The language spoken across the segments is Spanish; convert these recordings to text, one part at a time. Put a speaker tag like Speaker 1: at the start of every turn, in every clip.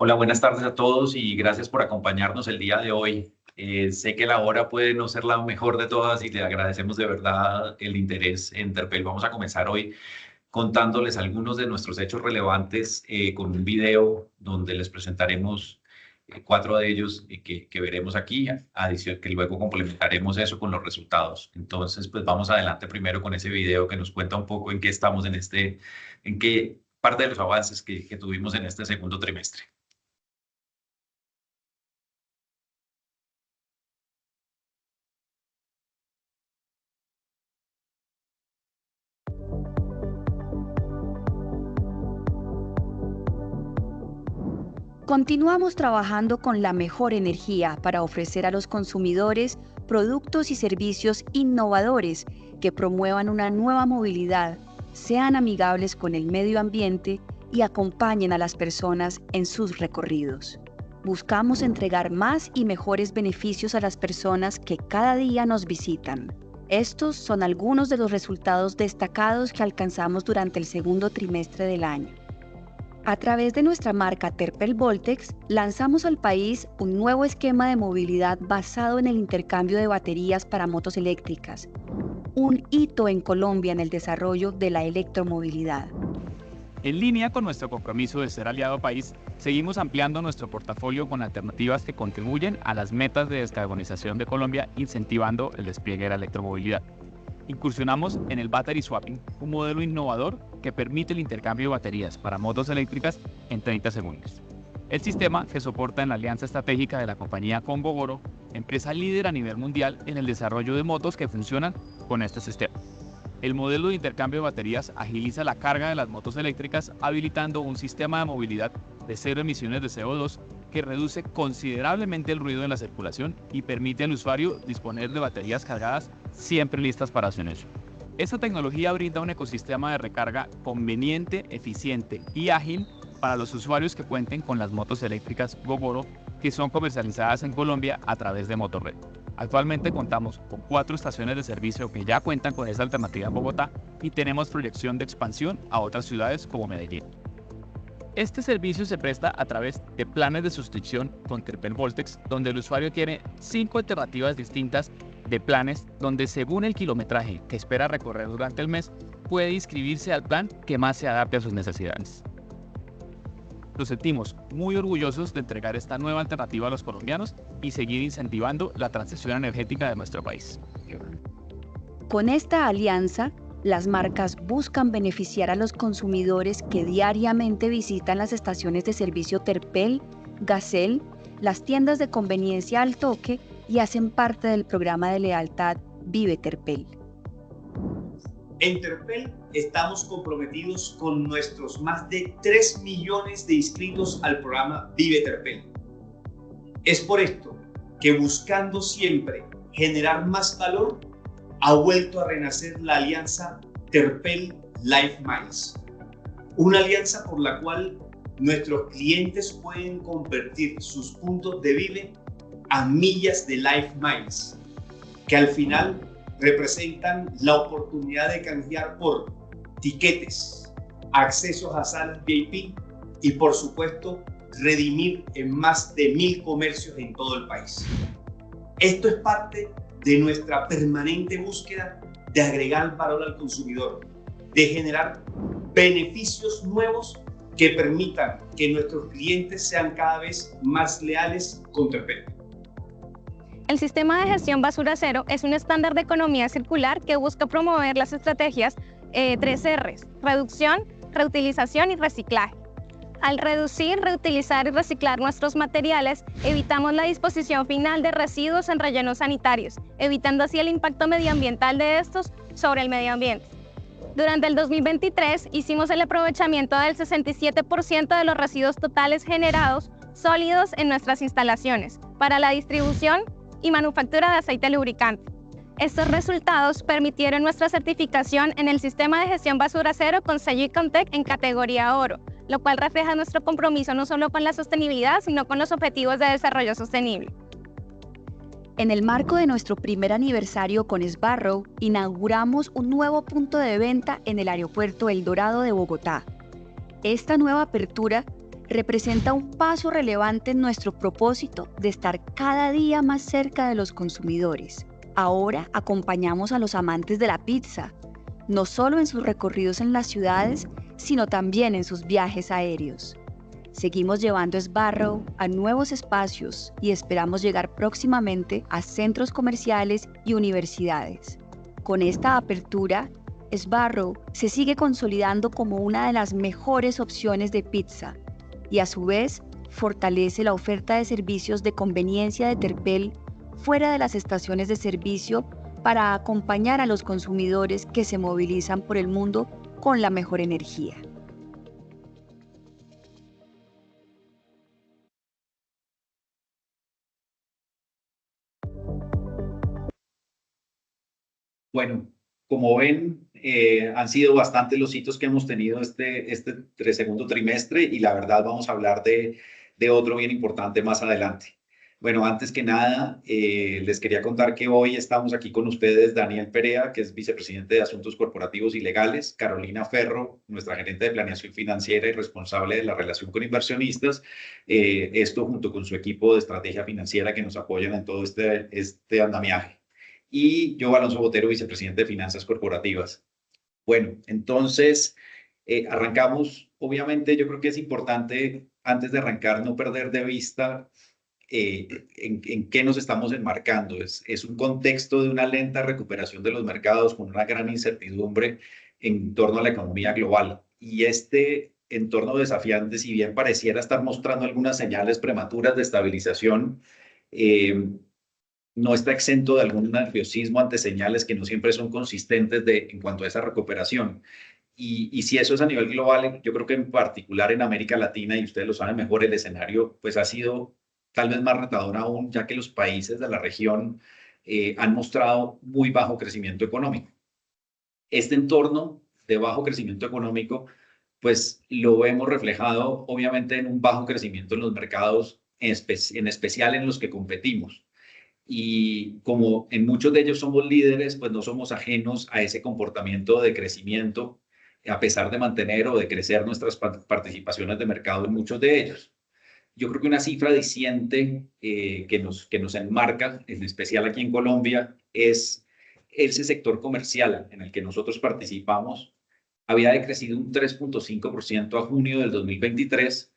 Speaker 1: Hola, buenas tardes a todos y gracias por acompañarnos el día de hoy. Sé que la hora puede no ser la mejor de todas y le agradecemos de verdad el interés en Terpel. Vamos a comenzar hoy contándoles algunos de nuestros hechos relevantes con un video donde les presentaremos cuatro de ellos que veremos aquí, adición que luego complementaremos eso con los resultados. Entonces, pues vamos adelante primero con ese video que nos cuenta un poco en qué estamos en qué parte de los avances que tuvimos en este segundo trimestre.
Speaker 2: Continuamos trabajando con la mejor energía para ofrecer a los consumidores productos y servicios innovadores que promuevan una nueva movilidad, sean amigables con el medio ambiente y acompañen a las personas en sus recorridos. Buscamos entregar más y mejores beneficios a las personas que cada día nos visitan. Estos son algunos de los resultados destacados que alcanzamos durante el segundo trimestre del año. A través de nuestra marca Terpel Voltex, lanzamos al país un nuevo esquema de movilidad basado en el intercambio de baterías para motos eléctricas, un hito en Colombia en el desarrollo de la electromovilidad.
Speaker 3: En línea con nuestro compromiso de ser aliado país, seguimos ampliando nuestro portafolio con alternativas que contribuyen a las metas de descarbonización de Colombia, incentivando el despliegue de la electromovilidad. Incursionamos en el Battery Swapping, un modelo innovador que permite el intercambio de baterías para motos eléctricas en 30 segundos. El sistema se soporta en la alianza estratégica de la compañía con Gogoro, empresa líder a nivel mundial en el desarrollo de motos que funcionan con este sistema. El modelo de intercambio de baterías agiliza la carga de las motos eléctricas, habilitando un sistema de movilidad de cero emisiones de CO2 que reduce considerablemente el ruido en la circulación y permite al usuario disponer de baterías cargadas siempre listas para su uso. Esta tecnología brinda un ecosistema de recarga conveniente, eficiente y ágil para los usuarios que cuenten con las motos eléctricas Gogoro que son comercializadas en Colombia a través de Motorred. Actualmente contamos con 4 estaciones de servicio que ya cuentan con esta alternativa en Bogotá y tenemos proyección de expansión a otras ciudades como Medellín. Este servicio se presta a través de planes de suscripción con Terpel Voltex, donde el usuario tiene 5 alternativas distintas de planes donde según el kilometraje que espera recorrer durante el mes, puede inscribirse al plan que más se adapte a sus necesidades. Nos sentimos muy orgullosos de entregar esta nueva alternativa a los colombianos y seguir incentivando la transición energética de nuestro país.
Speaker 2: Con esta alianza, las marcas buscan beneficiar a los consumidores que diariamente visitan las estaciones de servicio Terpel, Gacel, las tiendas de conveniencia al toque y hacen parte del programa de lealtad Vive Terpel.
Speaker 4: En Terpel estamos comprometidos con nuestros más de 3 millones de inscritos al programa Vive Terpel. Es por esto que buscando siempre generar más valor, ha vuelto a renacer la alianza Terpel Life Miles, una alianza por la cual nuestros clientes pueden convertir sus puntos de Vive a millas de Life Miles, que al final representan la oportunidad de canjear por tiquetes, accesos a salas VIP y por supuesto redimir en más de 1000 comercios en todo el país. Esto es parte de nuestra permanente búsqueda de agregar valor al consumidor, de generar beneficios nuevos que permitan que nuestros clientes sean cada vez más leales con Terpel.
Speaker 5: El sistema de gestión basura cero es un estándar de economía circular que busca promover las estrategias 3Rs: reducción, reutilización y reciclaje. Al reducir, reutilizar y reciclar nuestros materiales, evitamos la disposición final de residuos en rellenos sanitarios, evitando así el impacto medioambiental de estos sobre el medio ambiente. Durante el 2023 hicimos el aprovechamiento del 67% de los residuos totales generados sólidos en nuestras instalaciones para la distribución y manufactura de aceite lubricante. Estos resultados permitieron nuestra certificación en el sistema de gestión basura cero con sello Icontec en categoría oro, lo cual refleja nuestro compromiso no solo con la sostenibilidad, sino con los objetivos de desarrollo sostenible.
Speaker 2: En el marco de nuestro primer aniversario con Sbarro, inauguramos un nuevo punto de venta en el aeropuerto El Dorado de Bogotá. Esta nueva apertura representa un paso relevante en nuestro propósito de estar cada día más cerca de los consumidores. Ahora acompañamos a los amantes de la pizza, no solo en sus recorridos en las ciudades, sino también en sus viajes aéreos. Seguimos llevando Sbarro a nuevos espacios y esperamos llegar próximamente a centros comerciales y universidades. Con esta apertura, Sbarro se sigue consolidando como una de las mejores opciones de pizza y a su vez fortalece la oferta de servicios de conveniencia de Terpel fuera de las estaciones de servicio para acompañar a los consumidores que se movilizan por el mundo con la mejor energía.
Speaker 1: Bueno, como ven, han sido bastantes los hitos que hemos tenido este segundo trimestre y la verdad vamos a hablar de otro bien importante más adelante. Bueno, antes que nada, les quería contar que hoy estamos aquí con ustedes Daniel Perea, que es vicepresidente de Asuntos Corporativos y Legales, Carolina Ferro, nuestra gerente de Planeación Financiera y responsable de la relación con inversionistas, esto junto con su equipo de estrategia financiera que nos apoyan en todo este andamiaje. Y yo, Alonso Botero, vicepresidente de Finanzas Corporativas. Bueno, entonces arrancamos. Obviamente, yo creo que es importante, antes de arrancar, no perder de vista en qué nos estamos enmarcando. Es un contexto de una lenta recuperación de los mercados con una gran incertidumbre en torno a la economía global. Y este entorno desafiante, si bien pareciera estar mostrando algunas señales prematuras de estabilización, no está exento de algún nerviosismo ante señales que no siempre son consistentes en cuanto a esa recuperación. Y si eso es a nivel global, yo creo que en particular en América Latina, y ustedes lo saben mejor, el escenario pues ha sido tal vez más retador aún, ya que los países de la región han mostrado muy bajo crecimiento económico. Este entorno de bajo crecimiento económico, pues lo vemos reflejado obviamente en un bajo crecimiento en los mercados, en especial en los que competimos. Y como en muchos de ellos somos líderes, pues no somos ajenos a ese comportamiento de crecimiento, a pesar de mantener o de crecer nuestras participaciones de mercado en muchos de ellos. Yo creo que una cifra diciente que nos enmarca, en especial aquí en Colombia, es ese sector comercial en el que nosotros participamos. Había decrecido un 3.5% a junio del 2023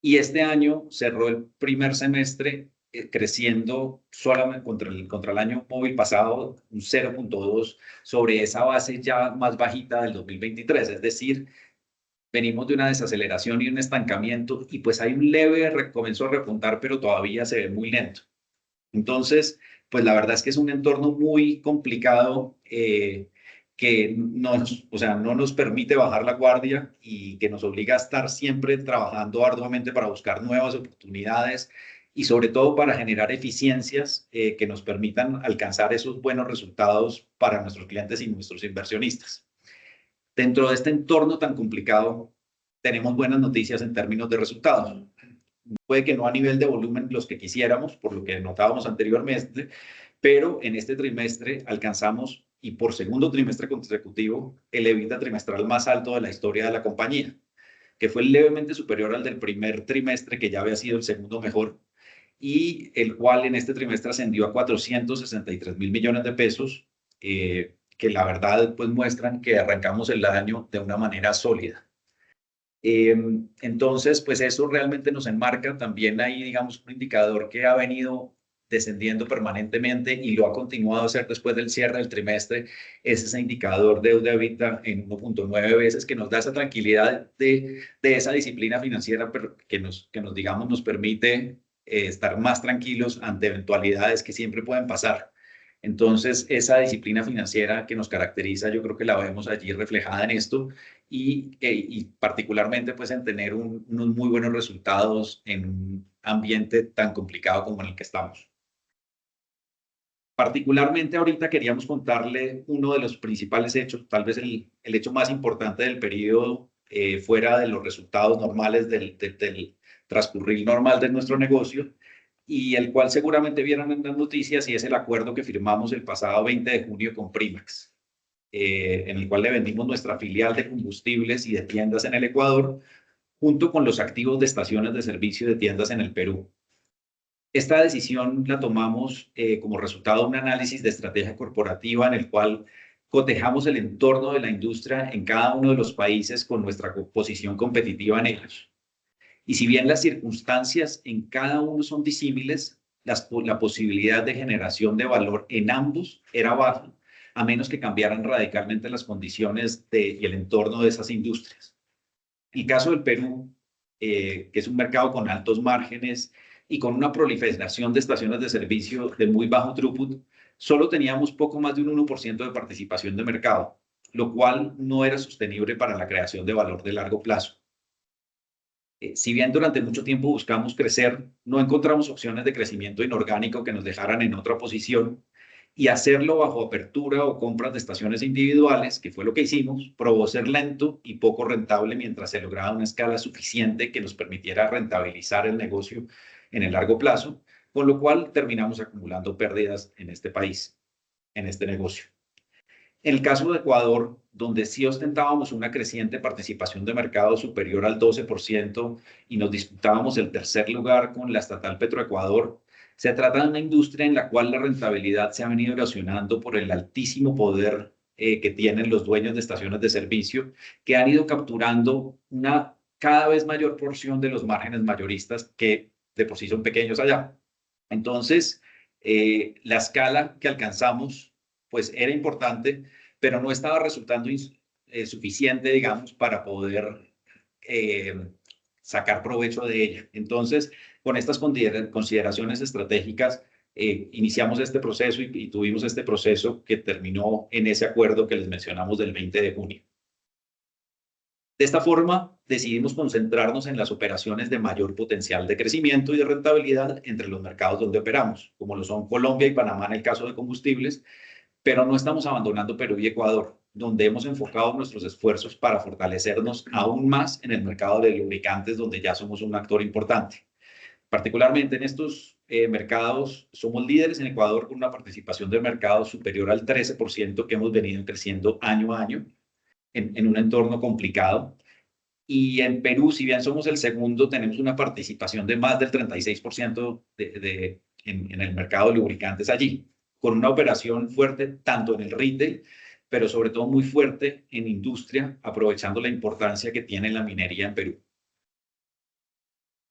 Speaker 1: y este año cerró el primer semestre creciendo solamente contra el año móvil pasado un 0.2 sobre esa base ya más bajita del 2023. Es decir, venimos de una desaceleración y un estancamiento y pues hay un leve, comenzó a repuntar, pero todavía se ve muy lento. Entonces, pues la verdad es que es un entorno muy complicado que no nos permite bajar la guardia y que nos obliga a estar siempre trabajando arduamente para buscar nuevas oportunidades y sobre todo para generar eficiencias que nos permitan alcanzar esos buenos resultados para nuestros clientes y nuestros inversionistas. Dentro de este entorno tan complicado, tenemos buenas noticias en términos de resultados. Puede que no a nivel de volumen los que quisiéramos, por lo que notábamos anteriormente, pero en este trimestre alcanzamos, y por segundo trimestre consecutivo, el EBITDA trimestral más alto de la historia de la compañía, que fue levemente superior al del primer trimestre, que ya había sido el segundo mejor, y el cual en este trimestre ascendió a 463.000 millones de pesos, que la verdad pues muestran que arrancamos el año de una manera sólida. Entonces, pues eso realmente nos enmarca. También hay, digamos, un indicador que ha venido descendiendo permanentemente y lo ha continuado a hacer después del cierre del trimestre, es ese indicador deuda EBITDA en 1.9 veces, que nos da esa tranquilidad de esa disciplina financiera, pero que nos digamos, nos permite estar más tranquilos ante eventualidades que siempre pueden pasar. Entonces, esa disciplina financiera que nos caracteriza, yo creo que la vemos allí reflejada en esto y particularmente pues en tener unos muy buenos resultados en un ambiente tan complicado como en el que estamos. Particularmente ahorita queríamos contarle uno de los principales hechos, tal vez el hecho más importante del periodo fuera de los resultados normales del transcurrir normal de nuestro negocio, y el cual seguramente vieron en las noticias, y es el acuerdo que firmamos el pasado 20 de junio con Primax, en el cual le vendimos nuestra filial de combustibles y de tiendas en el Ecuador junto con los activos de estaciones de servicio de tiendas en el Perú. Esta decisión la tomamos como resultado de un análisis de estrategia corporativa en el cual cotejamos el entorno de la industria en cada uno de los países con nuestra posición competitiva en ellos. Y si bien las circunstancias en cada uno son disímiles, la posibilidad de generación de valor en ambos era baja, a menos que cambiaran radicalmente las condiciones y el entorno de esas industrias. El caso del Perú, que es un mercado con altos márgenes y con una proliferación de estaciones de servicio de muy bajo throughput, solo teníamos poco más de un 1% de participación de mercado, lo cual no era sostenible para la creación de valor de largo plazo. Si bien durante mucho tiempo buscamos crecer, no encontramos opciones de crecimiento inorgánico que nos dejaran en otra posición, y hacerlo bajo apertura o compras de estaciones individuales, que fue lo que hicimos, probó ser lento y poco rentable mientras se lograba una escala suficiente que nos permitiera rentabilizar el negocio en el largo plazo, con lo cual terminamos acumulando pérdidas en este país, en este negocio. En el caso de Ecuador, donde sí ostentábamos una creciente participación de mercado superior al 12% y nos disputábamos el tercer lugar con la estatal Petroecuador, se trata de una industria en la cual la rentabilidad se ha venido erosionando por el altísimo poder que tienen los dueños de estaciones de servicio, que han ido capturando una cada vez mayor porción de los márgenes mayoristas que de por sí son pequeños allá. Entonces, la escala que alcanzamos pues era importante, pero no estaba resultando suficiente, digamos, para poder sacar provecho de ella. Entonces, con estas consideraciones estratégicas, iniciamos este proceso y tuvimos este proceso que terminó en ese acuerdo que les mencionamos del 20 de junio. De esta forma, decidimos concentrarnos en las operaciones de mayor potencial de crecimiento y de rentabilidad entre los mercados donde operamos, como lo son Colombia y Panamá en el caso de combustibles, pero no estamos abandonando Perú y Ecuador, donde hemos enfocado nuestros esfuerzos para fortalecernos aún más en el mercado de lubricantes, donde ya somos un actor importante. Particularmente en estos mercados, somos líderes en Ecuador con una participación de mercado superior al 13% que hemos venido creciendo año a año en un entorno complicado. Y en Perú, si bien somos el segundo, tenemos una participación de más del 36% en el mercado de lubricantes allí, con una operación fuerte tanto en el retail, pero sobre todo muy fuerte en industria, aprovechando la importancia que tiene la minería en Perú.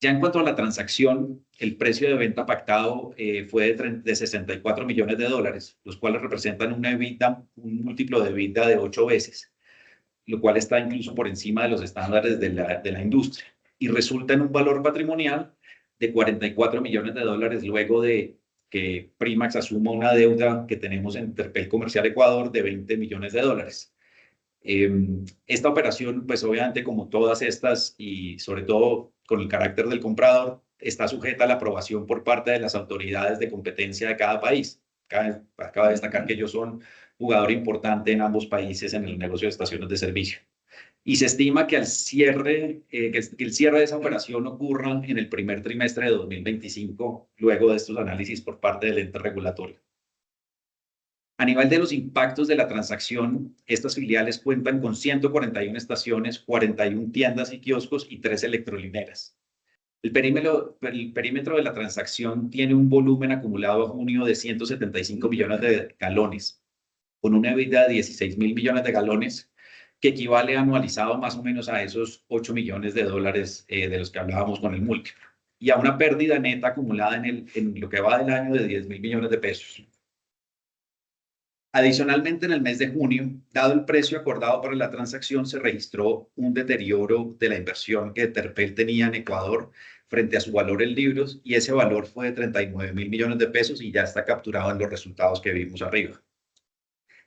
Speaker 1: Ya en cuanto a la transacción, el precio de venta pactado fue de $64 millones, los cuales representan un múltiplo de EBITDA de 8 veces, lo cual está incluso por encima de los estándares de la industria, y resulta en un valor patrimonial de $44 millones luego de que Primax asuma una deuda que tenemos en Terpel Comercial Ecuador de $20 millones. Esta operación, pues obviamente como todas estas y sobre todo con el carácter del comprador, está sujeta a la aprobación por parte de las autoridades de competencia de cada país. Acaba de destacar que ellos son jugador importante en ambos países en el negocio de estaciones de servicio. Y se estima que el cierre de esa operación ocurra en el primer trimestre de 2025, luego de estos análisis por parte del ente regulatorio. A nivel de los impactos de la transacción, estas filiales cuentan con 141 estaciones, 41 tiendas y kioscos y 3 electrolineras. El perímetro de la transacción tiene un volumen acumulado a junio de 175 millones de galones, con una EBITDA de 16.000 millones de galones, que equivale anualizado más o menos a esos $8 millones de los que hablábamos con el múltiplo, y a una pérdida neta acumulada en lo que va del año de 10.000 millones de pesos. Adicionalmente, en el mes de junio, dado el precio acordado para la transacción, se registró un deterioro de la inversión que Terpel tenía en Ecuador frente a su valor en libros, y ese valor fue de 39.000 millones de pesos y ya está capturado en los resultados que vimos arriba.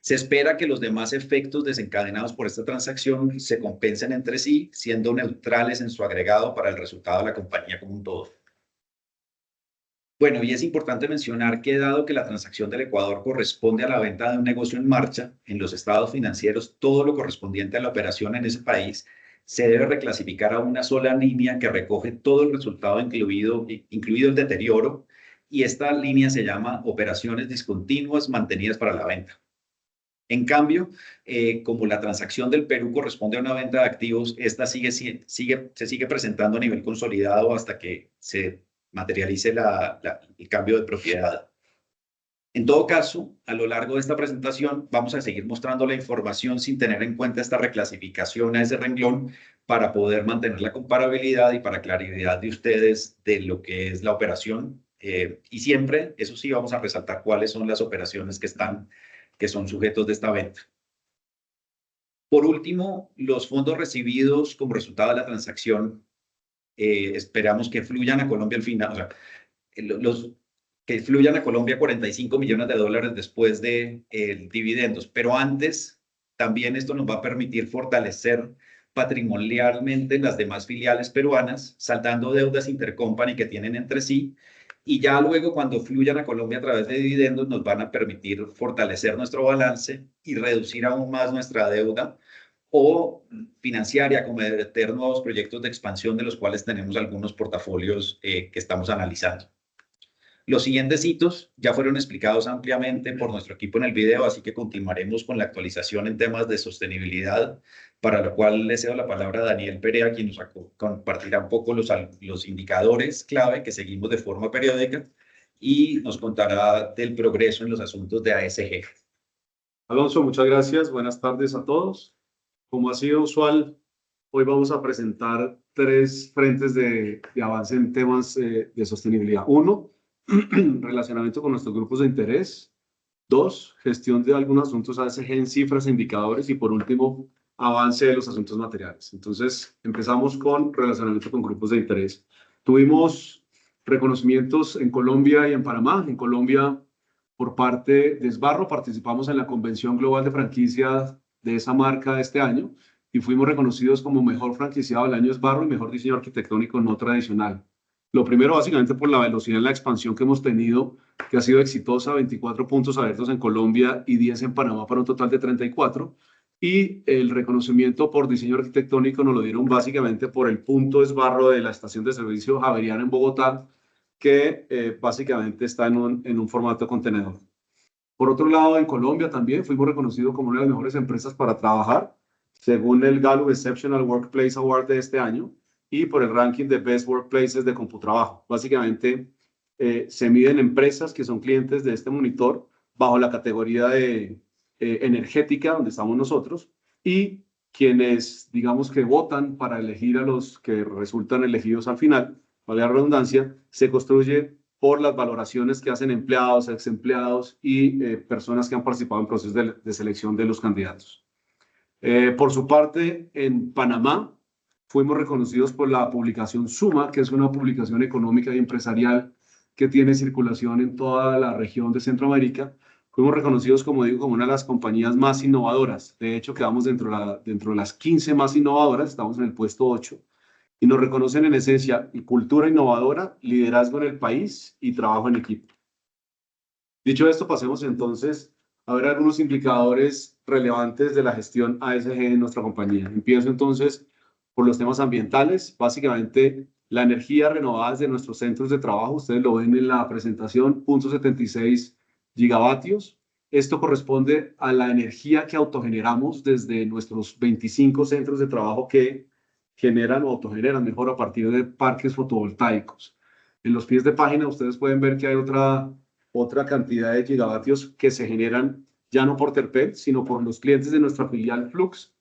Speaker 1: Se espera que los demás efectos desencadenados por esta transacción se compensen entre sí, siendo neutrales en su agregado para el resultado de la compañía como un todo. Bueno, y es importante mencionar que dado que la transacción del Ecuador corresponde a la venta de un negocio en marcha, en los estados financieros, todo lo correspondiente a la operación en ese país se debe reclasificar a una sola línea que recoge todo el resultado incluido el deterioro, y esta línea se llama operaciones discontinuas mantenidas para la venta. En cambio, como la transacción del Perú corresponde a una venta de activos, esta se sigue presentando a nivel consolidado hasta que se materialice el cambio de propiedad. En todo caso, a lo largo de esta presentación vamos a seguir mostrando la información sin tener en cuenta esta reclasificación a ese renglón para poder mantener la comparabilidad y para claridad de ustedes de lo que es la operación. Y siempre, eso sí, vamos a resaltar cuáles son las operaciones que son sujetos de esta venta. Por último, los fondos recibidos como resultado de la transacción, esperamos que fluyan a Colombia al final, o sea, que fluyan a Colombia $45 millones después de dividendos. Pero antes, también esto nos va a permitir fortalecer patrimonialmente las demás filiales peruanas, saldando deudas intercompany que tienen entre sí, y ya luego cuando fluyan a Colombia a través de dividendos nos van a permitir fortalecer nuestro balance y reducir aún más nuestra deuda o financiar y acometer nuevos proyectos de expansión de los cuales tenemos algunos portafolios que estamos analizando. Los siguientes hitos ya fueron explicados ampliamente por nuestro equipo en el video, así que continuaremos con la actualización en temas de sostenibilidad, para lo cual le cedo la palabra a Daniel Perea, quien nos compartirá un poco los indicadores clave que seguimos de forma periódica y nos contará del progreso en los asuntos de ASG.
Speaker 6: Alonso, muchas gracias. Buenas tardes a todos. Como ha sido usual, hoy vamos a presentar 3 frentes de avance en temas de sostenibilidad. 1, relacionamiento con nuestros grupos de interés. 2, gestión de algunos asuntos ASG en cifras e indicadores. Y por último, avance de los asuntos materiales. Entonces, empezamos con relacionamiento con grupos de interés. Tuvimos reconocimientos en Colombia y en Panamá. En Colombia, por parte de Sbarro, participamos en la Convención Global de Franquicias de esa marca de este año y fuimos reconocidos como mejor franquiciado del año Sbarro y mejor diseño arquitectónico no tradicional. Lo primero, básicamente, por la velocidad en la expansión que hemos tenido, que ha sido exitosa, 24 puntos abiertos en Colombia y 10 en Panamá para un total de 34. Y el reconocimiento por diseño arquitectónico nos lo dieron básicamente por el punto Sbarro de la estación de servicio Javeriana en Bogotá, que básicamente está en un formato contenedor. Por otro lado, en Colombia también fuimos reconocidos como una de las mejores empresas para trabajar, según el Gallup Exceptional Workplace Award de este año, y por el ranking de Best Workplaces de Computrabajo. Básicamente, se miden empresas que son clientes de este monitor bajo la categoría de energética, donde estamos nosotros, y quienes, digamos, que votan para elegir a los que resultan elegidos al final, vale la redundancia, se construye por las valoraciones que hacen empleados, exempleados y personas que han participado en procesos de selección de los candidatos. Por su parte, en Panamá, fuimos reconocidos por la publicación Suma, que es una publicación económica y empresarial que tiene circulación en toda la región de Centroamérica. Fuimos reconocidos, como digo, como una de las compañías más innovadoras. De hecho, quedamos dentro de las 15 más innovadoras, estamos en el puesto 8. Y nos reconocen en esencia cultura innovadora, liderazgo en el país y trabajo en equipo. Dicho esto, pasemos entonces a ver algunos indicadores relevantes de la gestión ASG en nuestra compañía. Empiezo entonces por los temas ambientales. Básicamente, la energía renovada de nuestros centros de trabajo, ustedes lo ven en la presentación, 0.76 gigavatios. Esto corresponde a la energía que autogeneramos desde nuestros 25 centros de trabajo que generan o autogeneran mejor a partir de parques fotovoltaicos. En los pies de página ustedes pueden ver que hay otra cantidad de gigavatios que se generan ya no por Terpel, sino por los clientes de nuestra filial Flux,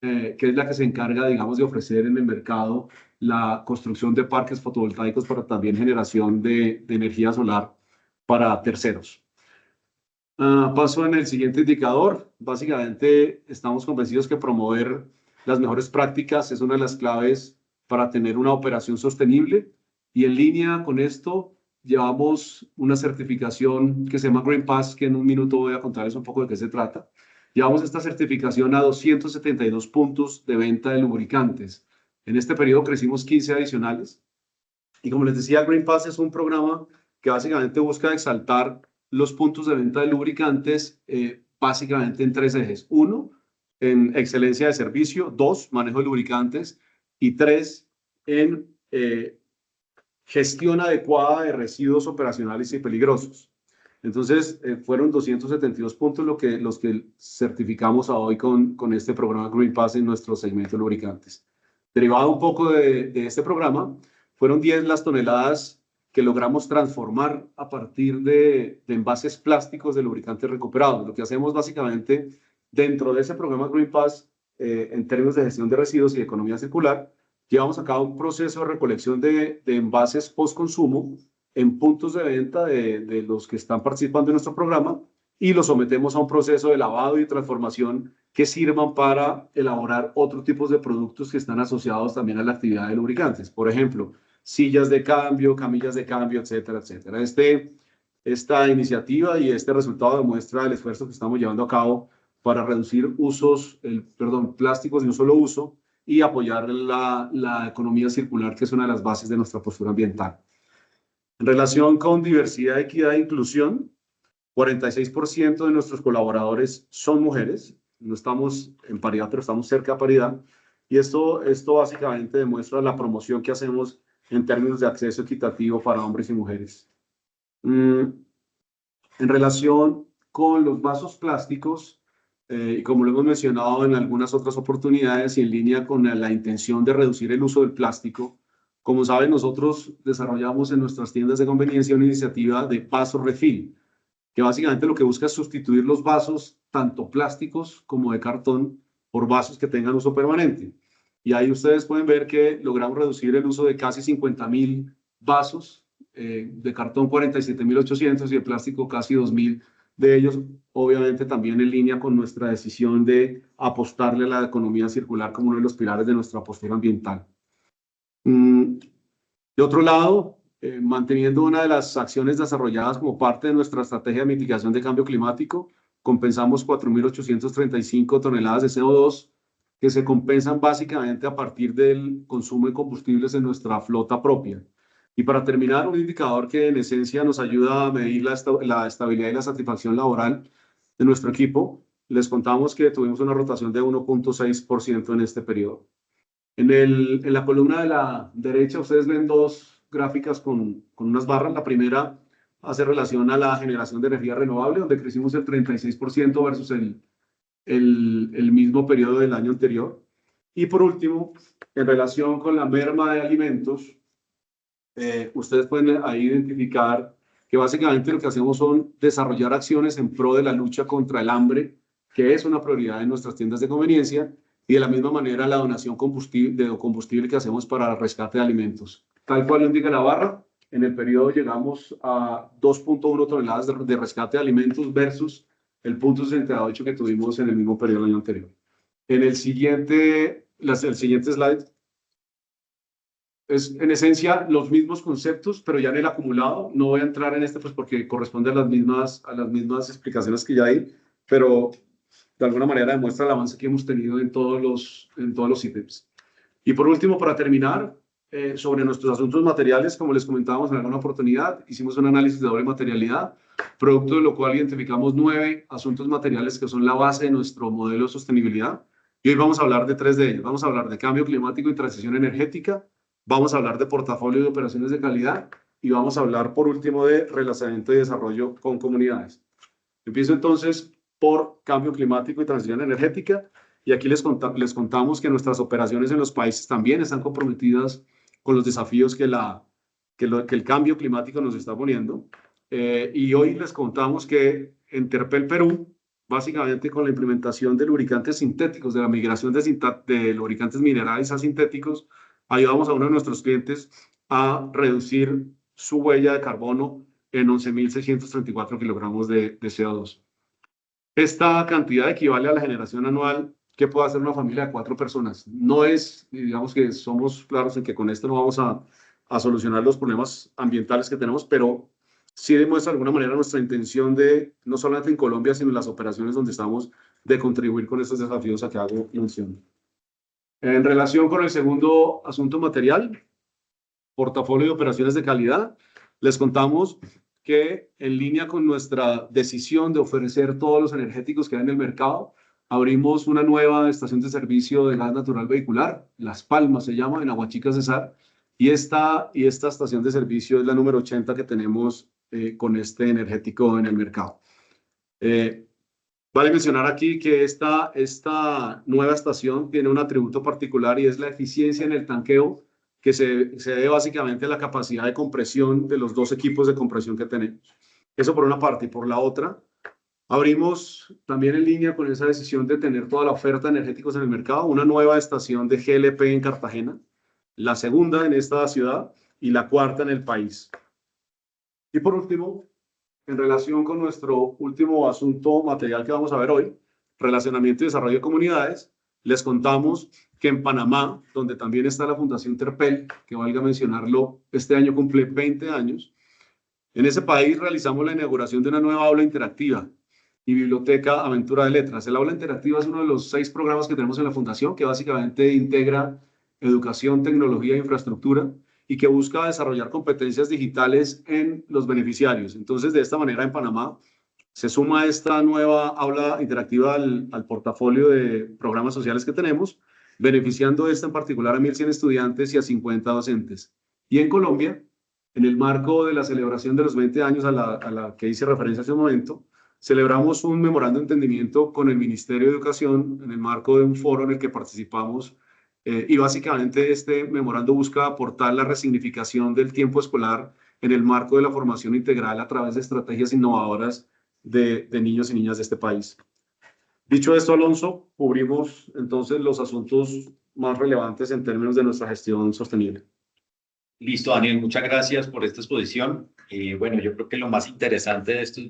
Speaker 6: que es la que se encarga, digamos, de ofrecer en el mercado la construcción de parques fotovoltaicos para también generación de energía solar para terceros. Paso en el siguiente indicador. Básicamente estamos convencidos que promover las mejores prácticas es una de las claves para tener una operación sostenible, y en línea con esto llevamos una certificación que se llama Green Pass, que en un minuto voy a contarles un poco de qué se trata. Llevamos esta certificación a 272 puntos de venta de lubricantes. En este periodo crecimos 15 adicionales. Y como les decía, Green Pass es un programa que básicamente busca exaltar los puntos de venta de lubricantes básicamente en 3 ejes. 1, en excelencia de servicio. 2, manejo de lubricantes. Y 3, en gestión adecuada de residuos operacionales y peligrosos. Entonces, fueron 272 puntos los que certificamos a hoy con este programa Green Pass en nuestro segmento de lubricantes. Derivado un poco de este programa, fueron 10 las toneladas que logramos transformar a partir de envases plásticos de lubricantes recuperados. Lo que hacemos básicamente dentro de ese programa Green Pass, en términos de gestión de residuos y economía circular, llevamos a cabo un proceso de recolección de envases post-consumo en puntos de venta de los que están participando en nuestro programa y los sometemos a un proceso de lavado y transformación que sirvan para elaborar otros tipos de productos que están asociados también a la actividad de lubricantes. Por ejemplo, sillas de cambio, camillas de cambio, etcétera, etcétera. Esta iniciativa y este resultado demuestra el esfuerzo que estamos llevando a cabo para reducir plásticos de un solo uso y apoyar la economía circular, que es una de las bases de nuestra postura ambiental. En relación con diversidad, equidad e inclusión, 46% de nuestros colaboradores son mujeres. No estamos en paridad, pero estamos cerca de paridad. Y esto básicamente demuestra la promoción que hacemos en términos de acceso equitativo para hombres y mujeres. En relación con los vasos plásticos, y como lo hemos mencionado en algunas otras oportunidades y en línea con la intención de reducir el uso del plástico, como saben, nosotros desarrollamos en nuestras tiendas de conveniencia una iniciativa de vaso refill, que básicamente lo que busca es sustituir los vasos, tanto plásticos como de cartón, por vasos que tengan uso permanente. Y ahí ustedes pueden ver que logramos reducir el uso de casi 50.000 vasos, de cartón 47.800 y de plástico casi 2.000 de ellos, obviamente también en línea con nuestra decisión de apostarle a la economía circular como uno de los pilares de nuestra postura ambiental. De otro lado, manteniendo una de las acciones desarrolladas como parte de nuestra estrategia de mitigación de cambio climático, compensamos 4.835 toneladas de CO2 que se compensan básicamente a partir del consumo de combustibles en nuestra flota propia. Y para terminar, un indicador que en esencia nos ayuda a medir la estabilidad y la satisfacción laboral de nuestro equipo, les contamos que tuvimos una rotación de 1.6% en este periodo. En la columna de la derecha ustedes ven dos gráficas con unas barras. La primera hace relación a la generación de energía renovable, donde crecimos el 36% versus el mismo periodo del año anterior. Y por último, en relación con la merma de alimentos, ustedes pueden ahí identificar que básicamente lo que hacemos son desarrollar acciones en pro de la lucha contra el hambre, que es una prioridad en nuestras tiendas de conveniencia, y de la misma manera la donación de combustible que hacemos para el rescate de alimentos. Tal cual lo indica la barra, en el periodo llegamos a 2.1 toneladas de rescate de alimentos versus el 0.68 que tuvimos en el mismo periodo del año anterior. En el siguiente slide, es en esencia los mismos conceptos, pero ya en el acumulado. No voy a entrar en este pues porque corresponde a las mismas explicaciones que ya hay, pero de alguna manera demuestra el avance que hemos tenido en todos los ítems. Y por último, para terminar, sobre nuestros asuntos materiales, como les comentábamos en alguna oportunidad, hicimos un análisis de doble materialidad, producto de lo cual identificamos 9 asuntos materiales que son la base de nuestro modelo de sostenibilidad. Y hoy vamos a hablar de 3 de ellos. Vamos a hablar de cambio climático y transición energética, vamos a hablar de portafolio de operaciones de calidad y vamos a hablar, por último, de relacionamiento y desarrollo con comunidades. Empiezo entonces por cambio climático y transición energética, y aquí les contamos que nuestras operaciones en los países también están comprometidas con los desafíos que el cambio climático nos está poniendo. Y hoy les contamos que en Terpel Perú, básicamente con la implementación de lubricantes sintéticos, de la migración de lubricantes minerales a sintéticos, ayudamos a uno de nuestros clientes a reducir su huella de carbono en 11.634 kilogramos de CO2. Esta cantidad equivale a la generación anual que puede hacer una familia de 4 personas. No es, digamos que somos claros en que con esto no vamos a solucionar los problemas ambientales que tenemos, pero sí demuestra de alguna manera nuestra intención de, no solamente en Colombia, sino en las operaciones donde estamos, de contribuir con estos desafíos a que hago mención. En relación con el segundo asunto material, portafolio de operaciones de calidad, les contamos que en línea con nuestra decisión de ofrecer todos los energéticos que hay en el mercado, abrimos una nueva estación de servicio de gas natural vehicular, Las Palmas se llama, en Aguachica, Cesar, y esta estación de servicio es la número 80 que tenemos con este energético en el mercado. Vale mencionar aquí que esta nueva estación tiene un atributo particular y es la eficiencia en el tanqueo, que se debe básicamente a la capacidad de compresión de los dos equipos de compresión que tenemos. Eso por una parte. Y por la otra, abrimos también en línea con esa decisión de tener toda la oferta de energéticos en el mercado, una nueva estación de GLP en Cartagena, la segunda en esta ciudad y la cuarta en el país. Y por último, en relación con nuestro último asunto material que vamos a ver hoy, relacionamiento y desarrollo de comunidades, les contamos que en Panamá, donde también está la Fundación Terpel, que valga mencionarlo, este año cumple 20 años, en ese país realizamos la inauguración de una nueva aula interactiva y biblioteca Aventura de Letras. El aula interactiva es uno de los 6 programas que tenemos en la Fundación, que básicamente integra educación, tecnología e infraestructura, y que busca desarrollar competencias digitales en los beneficiarios. Entonces, de esta manera, en Panamá se suma esta nueva aula interactiva al portafolio de programas sociales que tenemos, beneficiando esta en particular a 1.100 estudiantes y a 50 docentes. Y en Colombia, en el marco de la celebración de los 20 años a la que hice referencia hace un momento, celebramos un memorando de entendimiento con el Ministerio de Educación en el marco de un foro en el que participamos. Y básicamente este memorando busca aportar la resignificación del tiempo escolar en el marco de la formación integral a través de estrategias innovadoras de niños y niñas de este país. Dicho esto, Alonso, cubrimos entonces los asuntos más relevantes en términos de nuestra gestión sostenible.
Speaker 1: Listo, Daniel, muchas gracias por esta exposición. Bueno, yo creo que lo más interesante de esto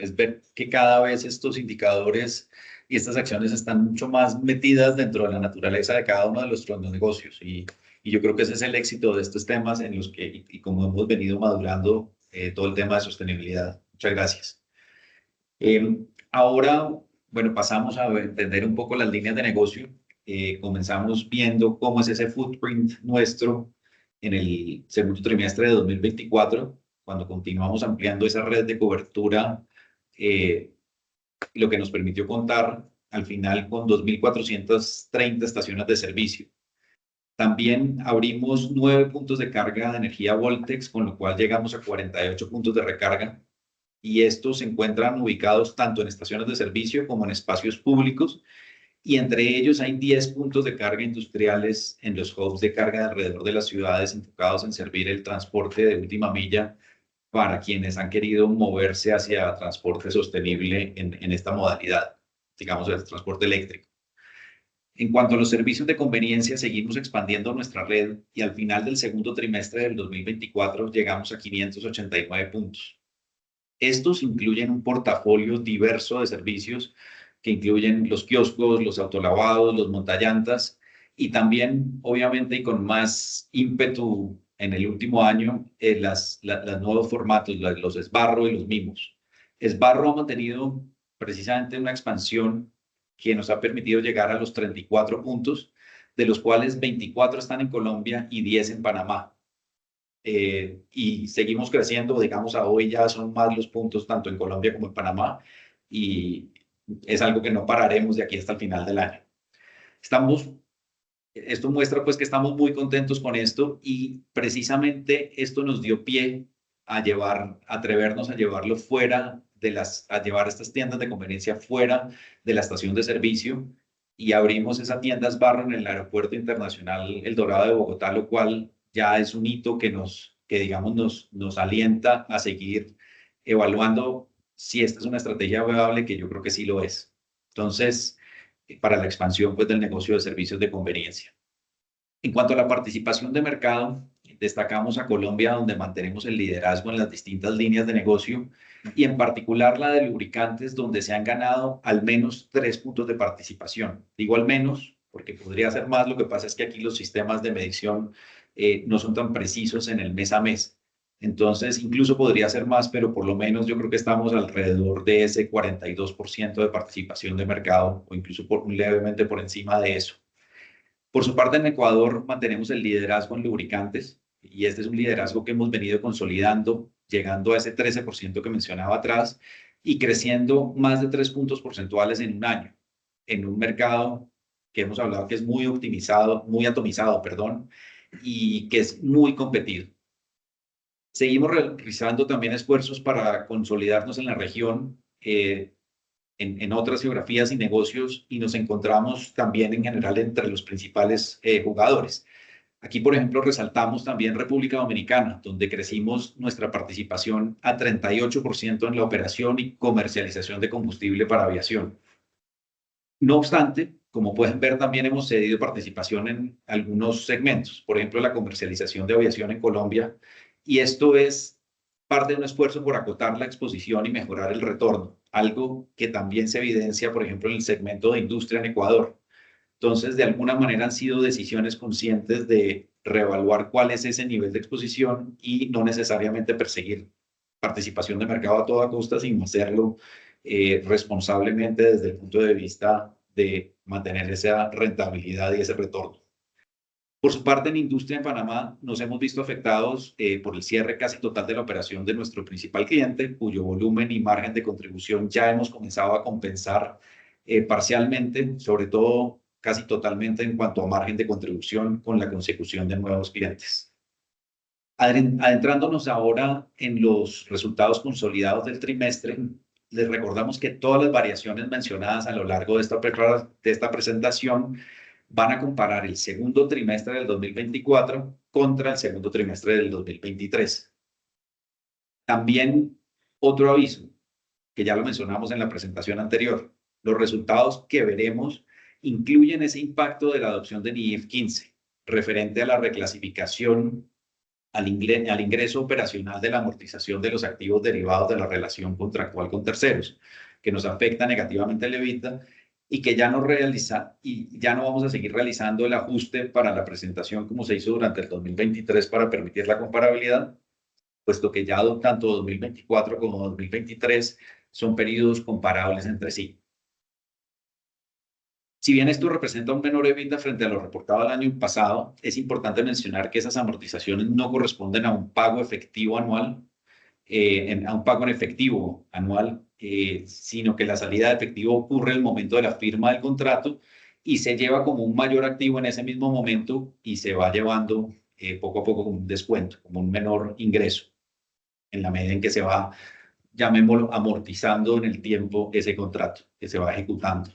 Speaker 1: es ver que cada vez estos indicadores y estas acciones están mucho más metidas dentro de la naturaleza de cada uno de nuestros negocios. Y yo creo que ese es el éxito de estos temas en los que, y como hemos venido madurando todo el tema de sostenibilidad. Muchas gracias. Ahora, bueno, pasamos a entender un poco las líneas de negocio. Comenzamos viendo cómo es ese footprint nuestro en el segundo trimestre de 2024, cuando continuamos ampliando esa red de cobertura, lo que nos permitió contar al final con 2.430 estaciones de servicio. También abrimos 9 puntos de carga de energía Voltex, con lo cual llegamos a 48 puntos de recarga, y estos se encuentran ubicados tanto en estaciones de servicio como en espacios públicos, y entre ellos hay 10 puntos de carga industriales en los hubs de carga alrededor de las ciudades enfocados en servir el transporte de última milla para quienes han querido moverse hacia transporte sostenible en esta modalidad, digamos, el transporte eléctrico. En cuanto a los servicios de conveniencia, seguimos expandiendo nuestra red y al final del segundo trimestre del 2024 llegamos a 589 puntos. Estos incluyen un portafolio diverso de servicios que incluyen los kioscos, los autolavados, los montallantas y también, obviamente, y con más ímpetu en el último año, los nuevos formatos, los esbarro y los mimos. Esbarro ha mantenido precisamente una expansión que nos ha permitido llegar a los 34 puntos, de los cuales 24 están en Colombia y 10 en Panamá. Y seguimos creciendo, digamos, a hoy ya son más los puntos tanto en Colombia como en Panamá, y es algo que no pararemos de aquí hasta el final del año. Esto muestra pues que estamos muy contentos con esto y precisamente esto nos dio pie a atrevernos a llevarlo fuera a llevar estas tiendas de conveniencia fuera de la estación de servicio, y abrimos esa tienda Esbarro en el Aeropuerto Internacional El Dorado de Bogotá, lo cual ya es un hito que digamos nos alienta a seguir evaluando si esta es una estrategia viable, que yo creo que sí lo es. Entonces, para la expansión pues, del negocio de servicios de conveniencia. En cuanto a la participación de mercado, destacamos a Colombia, donde mantenemos el liderazgo en las distintas líneas de negocio y en particular la de lubricantes, donde se han ganado al menos 3 puntos de participación. Digo al menos porque podría ser más, lo que pasa es que aquí los sistemas de medición no son tan precisos en el mes a mes. Entonces, incluso podría ser más, pero por lo menos yo creo que estamos alrededor de ese 42% de participación de mercado o incluso levemente por encima de eso. Por su parte, en Ecuador mantenemos el liderazgo en lubricantes y este es un liderazgo que hemos venido consolidando, llegando a ese 13% que mencionaba atrás y creciendo más de 3 puntos porcentuales en un año, en un mercado que hemos hablado que es muy atomizado, y que es muy competido. Seguimos realizando también esfuerzos para consolidarnos en la región, en otras geografías y negocios, y nos encontramos también en general entre los principales jugadores. Aquí, por ejemplo, resaltamos también República Dominicana, donde crecimos nuestra participación a 38% en la operación y comercialización de combustible para aviación. No obstante, como pueden ver, también hemos cedido participación en algunos segmentos, por ejemplo, la comercialización de aviación en Colombia, y esto es parte de un esfuerzo por acotar la exposición y mejorar el retorno, algo que también se evidencia, por ejemplo, en el segmento de industria en Ecuador. Entonces, de alguna manera han sido decisiones conscientes de reevaluar cuál es ese nivel de exposición y no necesariamente perseguir participación de mercado a toda costa, sino hacerlo responsablemente desde el punto de vista de mantener esa rentabilidad y ese retorno. Por su parte, en industria en Panamá nos hemos visto afectados por el cierre casi total de la operación de nuestro principal cliente, cuyo volumen y margen de contribución ya hemos comenzado a compensar parcialmente, sobre todo casi totalmente en cuanto a margen de contribución con la consecución de nuevos clientes. Adentrándonos ahora en los resultados consolidados del trimestre, les recordamos que todas las variaciones mencionadas a lo largo de esta presentación van a comparar el segundo trimestre del 2024 contra el segundo trimestre del 2023. También otro aviso, que ya lo mencionamos en la presentación anterior, los resultados que veremos incluyen ese impacto de la adopción de NIF 15, referente a la reclasificación al ingreso operacional de la amortización de los activos derivados de la relación contractual con terceros, que nos afecta negativamente el EBITDA y que ya no vamos a seguir realizando el ajuste para la presentación como se hizo durante el 2023 para permitir la comparabilidad, puesto que ya tanto 2024 como 2023 son periodos comparables entre sí. Si bien esto representa un menor EBITDA frente a lo reportado el año pasado, es importante mencionar que esas amortizaciones no corresponden a un pago efectivo anual, sino que la salida de efectivo ocurre en el momento de la firma del contrato y se lleva como un mayor activo en ese mismo momento y se va llevando poco a poco como un descuento, como un menor ingreso, en la medida en que se va, llamémoslo, amortizando en el tiempo ese contrato que se va ejecutando.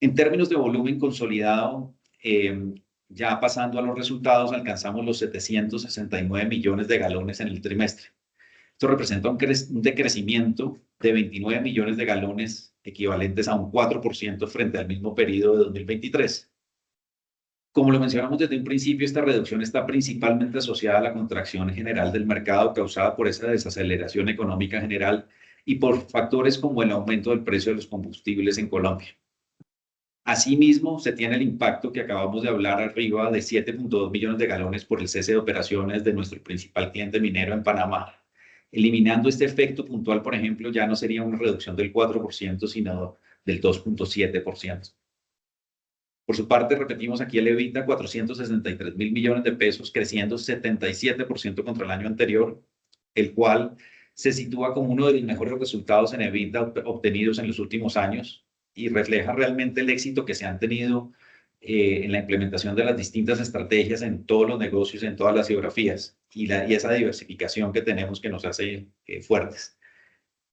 Speaker 1: En términos de volumen consolidado, ya pasando a los resultados, alcanzamos los 769 millones de galones en el trimestre. Esto representa un decrecimiento de 29 millones de galones, equivalentes a un 4% frente al mismo periodo de 2023. Como lo mencionamos desde un principio, esta reducción está principalmente asociada a la contracción general del mercado causada por esa desaceleración económica general y por factores como el aumento del precio de los combustibles en Colombia. Asimismo, se tiene el impacto que acabamos de hablar arriba de 7.2 millones de galones por el cese de operaciones de nuestro principal cliente minero en Panamá. Eliminando este efecto puntual, por ejemplo, ya no sería una reducción del 4%, sino del 2.7%. Por su parte, repetimos aquí el EBITDA, 463 mil millones de pesos, creciendo 77% contra el año anterior, el cual se sitúa como uno de los mejores resultados en EBITDA obtenidos en los últimos años y refleja realmente el éxito que se han tenido en la implementación de las distintas estrategias en todos los negocios, en todas las geografías y esa diversificación que tenemos que nos hace fuertes.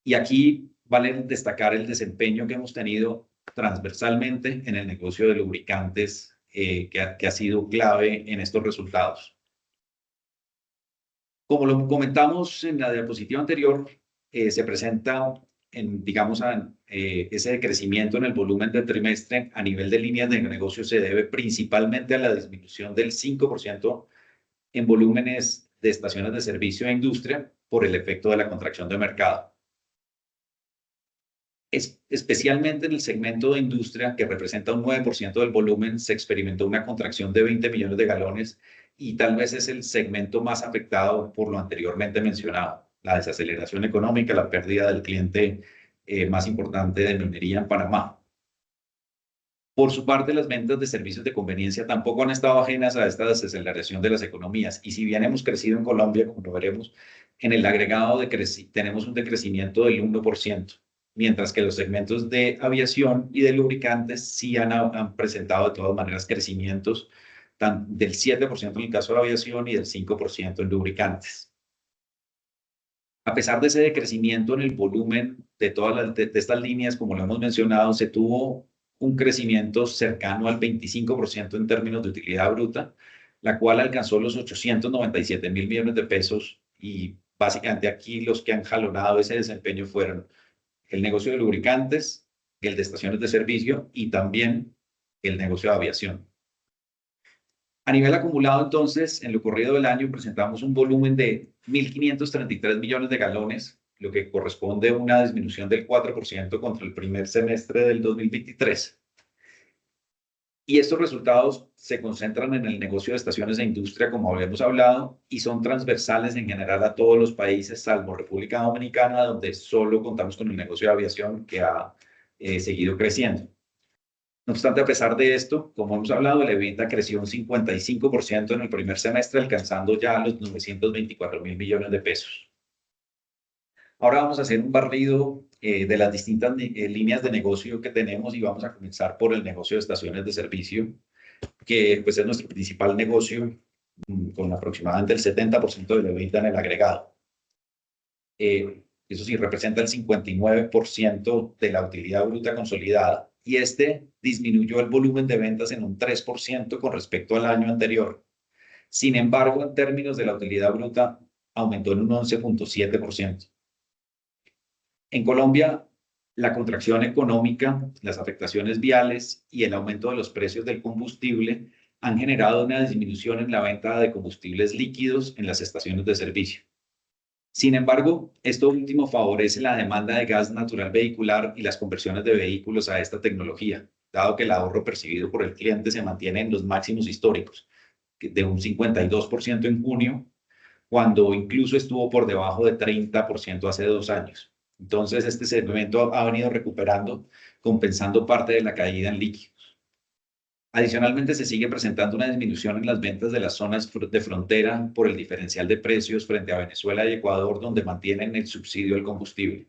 Speaker 1: Y aquí vale destacar el desempeño que hemos tenido transversalmente en el negocio de lubricantes, que ha sido clave en estos resultados. Como lo comentamos en la diapositiva anterior, se presenta ese decrecimiento en el volumen del trimestre a nivel de líneas de negocio se debe principalmente a la disminución del 5% en volúmenes de estaciones de servicio e industria por el efecto de la contracción de mercado. Especialmente en el segmento de industria, que representa un 9% del volumen, se experimentó una contracción de 20 millones de galones y tal vez es el segmento más afectado por lo anteriormente mencionado. La desaceleración económica, la pérdida del cliente más importante de minería en Panamá. Por su parte, las ventas de servicios de conveniencia tampoco han estado ajenas a esta desaceleración de las economías. Y si bien hemos crecido en Colombia, como lo veremos, en el agregado tenemos un decrecimiento del 1%, mientras que los segmentos de aviación y de lubricantes sí han presentado de todas maneras crecimientos del 7% en el caso de la aviación y del 5% en lubricantes. A pesar de ese decrecimiento en el volumen de todas de estas líneas, como lo hemos mencionado, se tuvo un crecimiento cercano al 25% en términos de utilidad bruta, la cual alcanzó los 897.000 millones de pesos, y básicamente aquí los que han jalonado ese desempeño fueron el negocio de lubricantes, el de estaciones de servicio y también el negocio de aviación. A nivel acumulado, entonces, en lo corrido del año presentamos un volumen de 1.533 millones de galones, lo que corresponde a una disminución del 4% contra el primer semestre del 2023. Y estos resultados se concentran en el negocio de estaciones de industria, como habíamos hablado, y son transversales en general a todos los países, salvo República Dominicana, donde solo contamos con el negocio de aviación, que ha seguido creciendo. No obstante, a pesar de esto, como hemos hablado, el EBITDA creció un 55% en el primer semestre, alcanzando ya los 924.000 millones de pesos. Ahora vamos a hacer un barrido de las distintas líneas de negocio que tenemos, y vamos a comenzar por el negocio de estaciones de servicio, que pues es nuestro principal negocio, con aproximadamente el 70% del EBITDA en el agregado. Eso sí, representa el 59% de la utilidad bruta consolidada, y este disminuyó el volumen de ventas en un 3% con respecto al año anterior. Sin embargo, en términos de la utilidad bruta, aumentó en un 11.7%. En Colombia, la contracción económica, las afectaciones viales y el aumento de los precios del combustible han generado una disminución en la venta de combustibles líquidos en las estaciones de servicio. Sin embargo, esto último favorece la demanda de gas natural vehicular y las conversiones de vehículos a esta tecnología, dado que el ahorro percibido por el cliente se mantiene en los máximos históricos, de un 52% en junio, cuando incluso estuvo por debajo de 30% hace 2 años. Entonces, este segmento ha venido recuperando, compensando parte de la caída en líquidos. Adicionalmente, se sigue presentando una disminución en las ventas de las zonas de frontera por el diferencial de precios frente a Venezuela y Ecuador, donde mantienen el subsidio al combustible.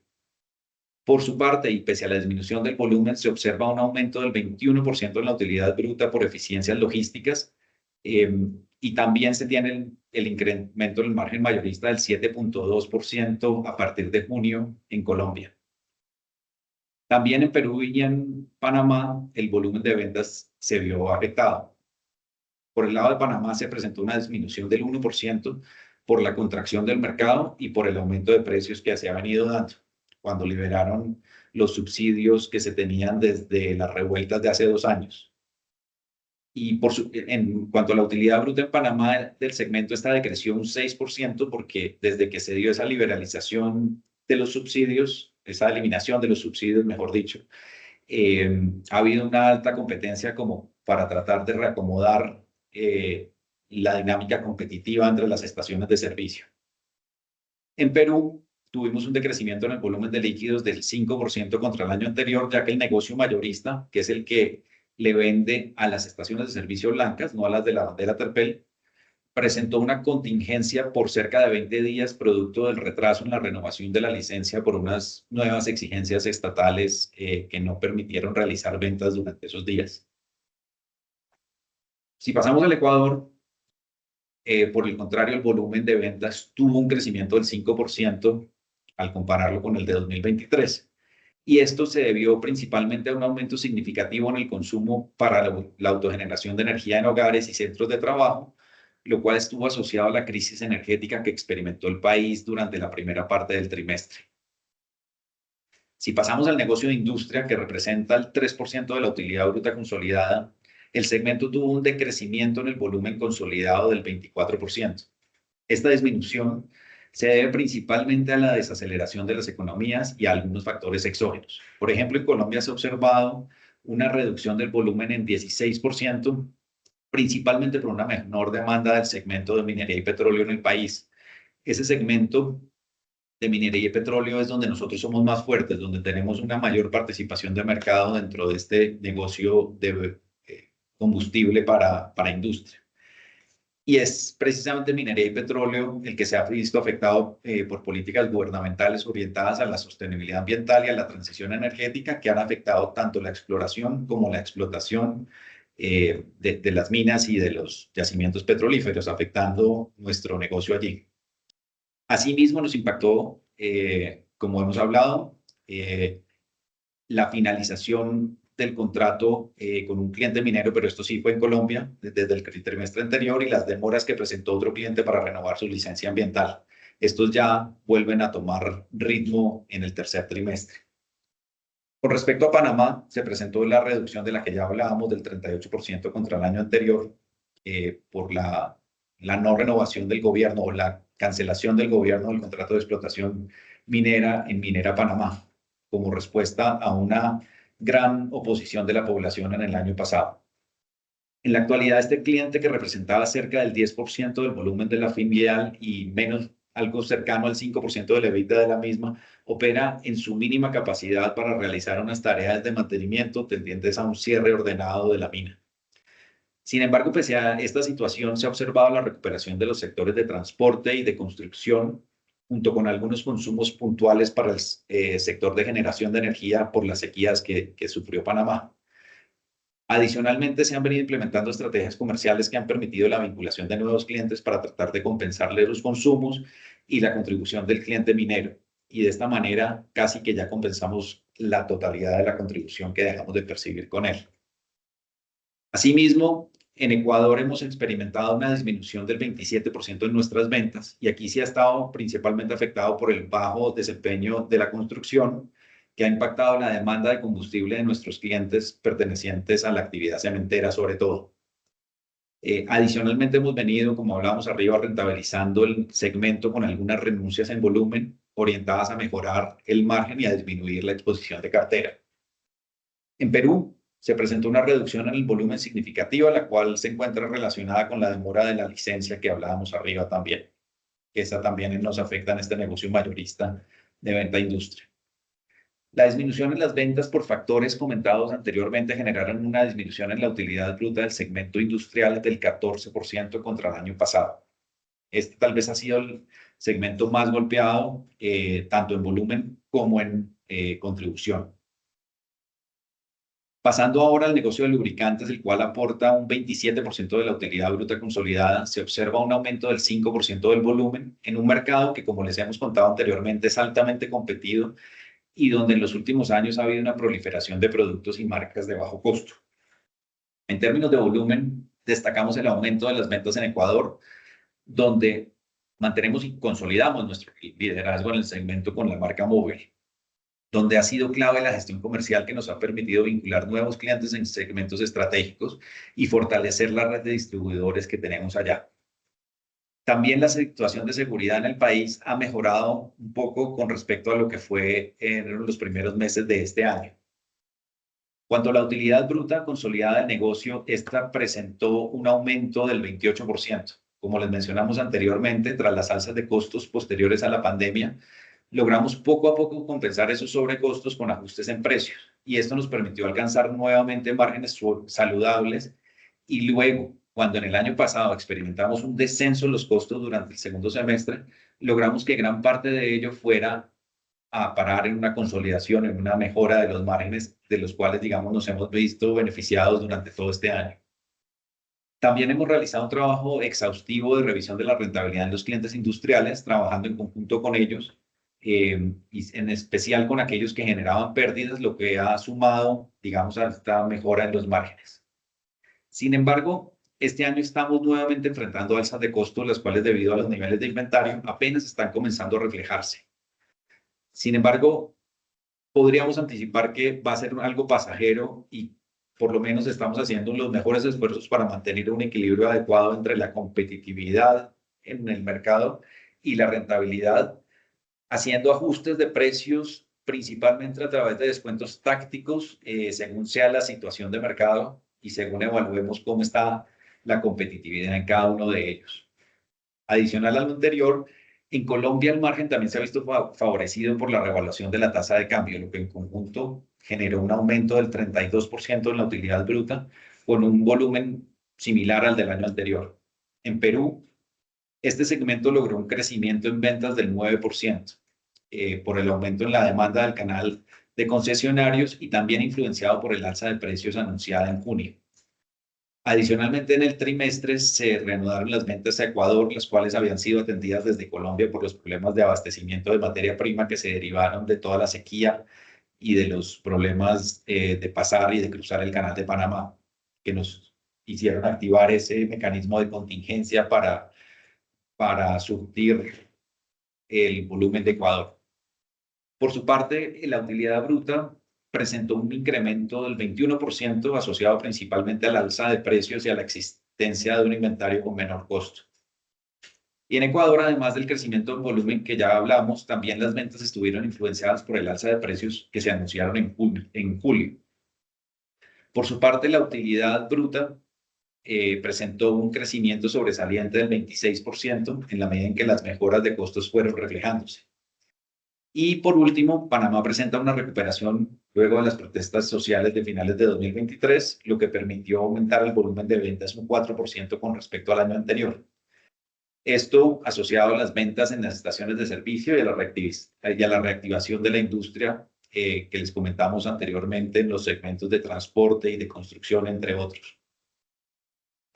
Speaker 1: Por su parte, y pese a la disminución del volumen, se observa un aumento del 21% en la utilidad bruta por eficiencias logísticas, y también se tiene el incremento del margen mayorista del 7.2% a partir de junio en Colombia. También en Perú y en Panamá el volumen de ventas se vio afectado. Por el lado de Panamá se presentó una disminución del 1% por la contracción del mercado y por el aumento de precios que se ha venido dando, cuando liberaron los subsidios que se tenían desde las revueltas de hace 2 años. Y en cuanto a la utilidad bruta en Panamá del segmento, esta decreció un 6% porque desde que se dio esa liberalización de los subsidios, esa eliminación de los subsidios, mejor dicho, ha habido una alta competencia como para tratar de reacomodar la dinámica competitiva entre las estaciones de servicio. En Perú tuvimos un decrecimiento en el volumen de líquidos del 5% contra el año anterior, ya que el negocio mayorista, que es el que le vende a las estaciones de servicio blancas, no a las de la bandera Terpel, presentó una contingencia por cerca de 20 días producto del retraso en la renovación de la licencia por unas nuevas exigencias estatales que no permitieron realizar ventas durante esos días. Si pasamos al Ecuador, por el contrario, el volumen de ventas tuvo un crecimiento del 5% al compararlo con el de 2023. Y esto se debió principalmente a un aumento significativo en el consumo para la autogeneración de energía en hogares y centros de trabajo, lo cual estuvo asociado a la crisis energética que experimentó el país durante la primera parte del trimestre. Si pasamos al negocio de industria, que representa el 3% de la utilidad bruta consolidada, el segmento tuvo un decrecimiento en el volumen consolidado del 24%. Esta disminución se debe principalmente a la desaceleración de las economías y a algunos factores exógenos. Por ejemplo, en Colombia se ha observado una reducción del volumen en 16%, principalmente por una menor demanda del segmento de minería y petróleo en el país. Ese segmento de minería y petróleo es donde nosotros somos más fuertes, donde tenemos una mayor participación de mercado dentro de este negocio de combustible para industria. Y es precisamente minería y petróleo el que se ha visto afectado por políticas gubernamentales orientadas a la sostenibilidad ambiental y a la transición energética, que han afectado tanto la exploración como la explotación de las minas y de los yacimientos petrolíferos, afectando nuestro negocio allí. Asimismo, nos impactó, como hemos hablado, la finalización del contrato con un cliente minero, pero esto sí fue en Colombia desde el trimestre anterior, y las demoras que presentó otro cliente para renovar su licencia ambiental. Estos ya vuelven a tomar ritmo en el tercer trimestre. Con respecto a Panamá, se presentó la reducción de la que ya hablábamos del 38% contra el año anterior por la no renovación del gobierno o la cancelación del gobierno del contrato de explotación minera en Minera Panamá, como respuesta a una gran oposición de la población en el año pasado. En la actualidad, este cliente, que representaba cerca del 10% del volumen de la filial y algo cercano al 5% de la EBITDA de la misma, opera en su mínima capacidad para realizar unas tareas de mantenimiento tendientes a un cierre ordenado de la mina. Sin embargo, pese a esta situación, se ha observado la recuperación de los sectores de transporte y de construcción, junto con algunos consumos puntuales para el sector de generación de energía por las sequías que sufrió Panamá. Adicionalmente, se han venido implementando estrategias comerciales que han permitido la vinculación de nuevos clientes para tratar de compensarle los consumos y la contribución del cliente minero. Y de esta manera, casi que ya compensamos la totalidad de la contribución que dejamos de percibir con él. Asimismo, en Ecuador hemos experimentado una disminución del 27% en nuestras ventas, y aquí sí ha estado principalmente afectado por el bajo desempeño de la construcción, que ha impactado la demanda de combustible de nuestros clientes pertenecientes a la actividad cementera sobre todo. Adicionalmente, hemos venido, como hablábamos arriba, rentabilizando el segmento con algunas renuncias en volumen orientadas a mejorar el margen y a disminuir la exposición de cartera. En Perú se presentó una reducción en el volumen significativa, la cual se encuentra relacionada con la demora de la licencia que hablábamos arriba también. Esa también nos afecta en este negocio mayorista de venta a industria. La disminución en las ventas por factores comentados anteriormente generaron una disminución en la utilidad bruta del segmento industrial del 14% contra el año pasado. Este tal vez ha sido el segmento más golpeado, tanto en volumen como en contribución. Pasando ahora al negocio de lubricantes, el cual aporta un 27% de la utilidad bruta consolidada, se observa un aumento del 5% del volumen en un mercado que, como les hemos contado anteriormente, es altamente competido y donde en los últimos años ha habido una proliferación de productos y marcas de bajo costo. En términos de volumen, destacamos el aumento de las ventas en Ecuador, donde mantenemos y consolidamos nuestro liderazgo en el segmento con la marca Móvil, donde ha sido clave la gestión comercial que nos ha permitido vincular nuevos clientes en segmentos estratégicos y fortalecer la red de distribuidores que tenemos allá. También la situación de seguridad en el país ha mejorado un poco con respecto a lo que fue en los primeros meses de este año. Cuanto a la utilidad bruta consolidada del negocio, esta presentó un aumento del 28%. Como les mencionamos anteriormente, tras las alzas de costos posteriores a la pandemia, logramos poco a poco compensar esos sobrecostos con ajustes en precios, y esto nos permitió alcanzar nuevamente márgenes saludables. Y luego, cuando en el año pasado experimentamos un descenso en los costos durante el segundo semestre, logramos que gran parte de ello fuera a parar en una consolidación, en una mejora de los márgenes, de los cuales, digamos, nos hemos visto beneficiados durante todo este año. También hemos realizado un trabajo exhaustivo de revisión de la rentabilidad en los clientes industriales, trabajando en conjunto con ellos, y en especial con aquellos que generaban pérdidas, lo que ha sumado, digamos, a esta mejora en los márgenes. Sin embargo, este año estamos nuevamente enfrentando alzas de costos, las cuales, debido a los niveles de inventario, apenas están comenzando a reflejarse. Sin embargo, podríamos anticipar que va a ser algo pasajero, y por lo menos estamos haciendo los mejores esfuerzos para mantener un equilibrio adecuado entre la competitividad en el mercado y la rentabilidad, haciendo ajustes de precios principalmente a través de descuentos tácticos, según sea la situación de mercado y según evaluemos cómo está la competitividad en cada uno de ellos. Adicional a lo anterior, en Colombia el margen también se ha visto favorecido por la revaluación de la tasa de cambio, lo que en conjunto generó un aumento del 32% en la utilidad bruta, con un volumen similar al del año anterior. En Perú, este segmento logró un crecimiento en ventas del 9%, por el aumento en la demanda del canal de concesionarios y también influenciado por el alza de precios anunciada en junio. Adicionalmente, en el trimestre se reanudaron las ventas a Ecuador, las cuales habían sido atendidas desde Colombia por los problemas de abastecimiento de materia prima que se derivaron de toda la sequía y de los problemas de pasar y de cruzar el canal de Panamá, que nos hicieron activar ese mecanismo de contingencia para surtir el volumen de Ecuador. Por su parte, la utilidad bruta presentó un incremento del 21% asociado principalmente al alza de precios y a la existencia de un inventario con menor costo. Y en Ecuador, además del crecimiento en volumen que ya hablamos, también las ventas estuvieron influenciadas por el alza de precios que se anunciaron en julio. Por su parte, la utilidad bruta presentó un crecimiento sobresaliente del 26% en la medida en que las mejoras de costos fueron reflejándose. Y por último, Panamá presenta una recuperación luego de las protestas sociales de finales de 2023, lo que permitió aumentar el volumen de ventas un 4% con respecto al año anterior. Esto asociado a las ventas en las estaciones de servicio y a la reactivación de la industria que les comentamos anteriormente en los segmentos de transporte y de construcción, entre otros.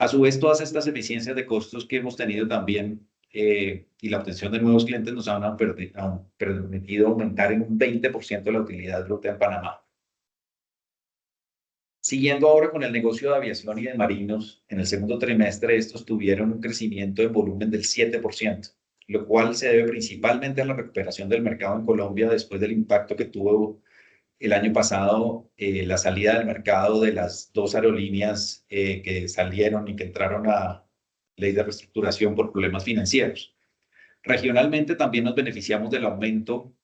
Speaker 1: A su vez, todas estas eficiencias de costos que hemos tenido también y la obtención de nuevos clientes nos han permitido aumentar en un 20% la utilidad bruta en Panamá. Siguiendo ahora con el negocio de aviación y de marinos, en el segundo trimestre estos tuvieron un crecimiento de volumen del 7%, lo cual se debe principalmente a la recuperación del mercado en Colombia después del impacto que tuvo el año pasado la salida del mercado de las dos aerolíneas que salieron y que entraron a ley de reestructuración por problemas financieros. Regionalmente también nos beneficiamos del aumento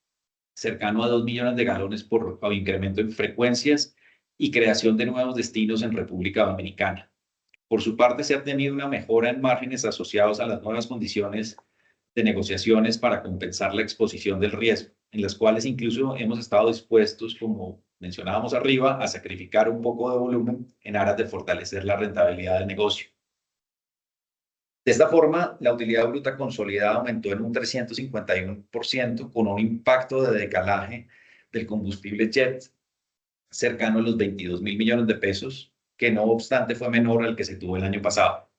Speaker 1: cercano a 2 millones de galones por incremento en frecuencias y creación de nuevos destinos en República Dominicana. Por su parte, se ha tenido una mejora en márgenes asociados a las nuevas condiciones de negociaciones para compensar la exposición del riesgo, en las cuales incluso hemos estado dispuestos, como mencionábamos arriba, a sacrificar un poco de volumen en aras de fortalecer la rentabilidad del negocio. De esta forma, la utilidad bruta consolidada aumentó en un 351% con un impacto de decalaje del combustible jet cercano a los 22.000 millones de pesos, que no obstante fue menor al que se tuvo el año pasado.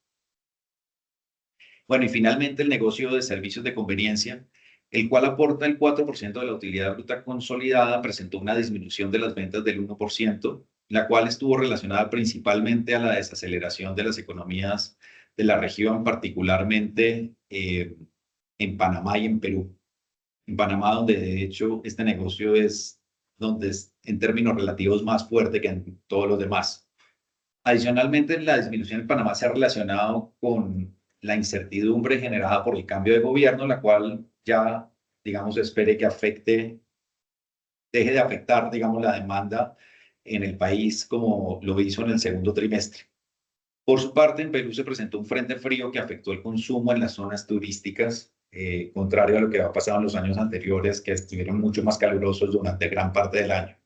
Speaker 1: Bueno, y finalmente el negocio de servicios de conveniencia, el cual aporta el 4% de la utilidad bruta consolidada, presentó una disminución de las ventas del 1%, la cual estuvo relacionada principalmente a la desaceleración de las economías de la región, particularmente en Panamá y en Perú. En Panamá, donde de hecho este negocio es donde es en términos relativos más fuerte que en todos los demás. Adicionalmente, la disminución en Panamá se ha relacionado con la incertidumbre generada por el cambio de gobierno, la cual ya, digamos, espere que deje de afectar, digamos, la demanda en el país como lo hizo en el segundo trimestre. Por su parte, en Perú se presentó un frente frío que afectó el consumo en las zonas turísticas, contrario a lo que ha pasado en los años anteriores, que estuvieron mucho más calurosos durante gran parte del año.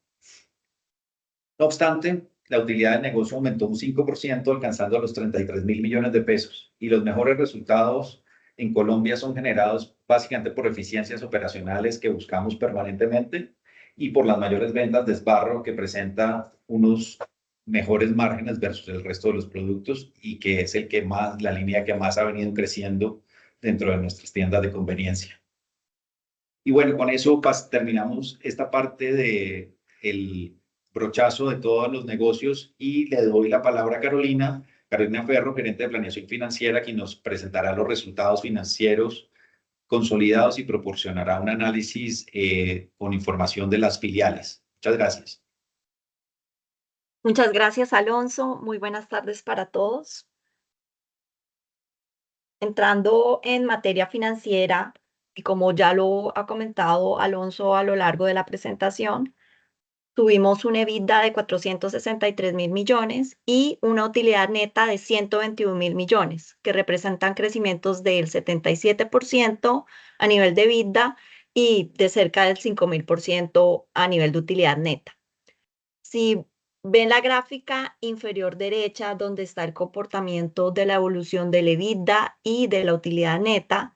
Speaker 1: No obstante, la utilidad del negocio aumentó un 5%, alcanzando los 33.000 millones de pesos, y los mejores resultados en Colombia son generados básicamente por eficiencias operacionales que buscamos permanentemente y por las mayores ventas de esbarro, que presenta unos mejores márgenes versus el resto de los productos y que es la línea que más ha venido creciendo dentro de nuestras tiendas de conveniencia. Y bueno, con eso terminamos esta parte del brochazo de todos los negocios y le doy la palabra a Carolina Ferro, gerente de planeación financiera, quien nos presentará los resultados financieros consolidados y proporcionará un análisis con información de las filiales. Muchas gracias.
Speaker 7: Muchas gracias, Alonso. Muy buenas tardes para todos. Entrando en materia financiera, y como ya lo ha comentado Alonso a lo largo de la presentación, tuvimos un EBITDA de 463.000 millones y una utilidad neta de 121.000 millones, que representan crecimientos del 77% a nivel de EBITDA y de cerca del 5.000% a nivel de utilidad neta. Si ven la gráfica inferior derecha, donde está el comportamiento de la evolución del EBITDA y de la utilidad neta,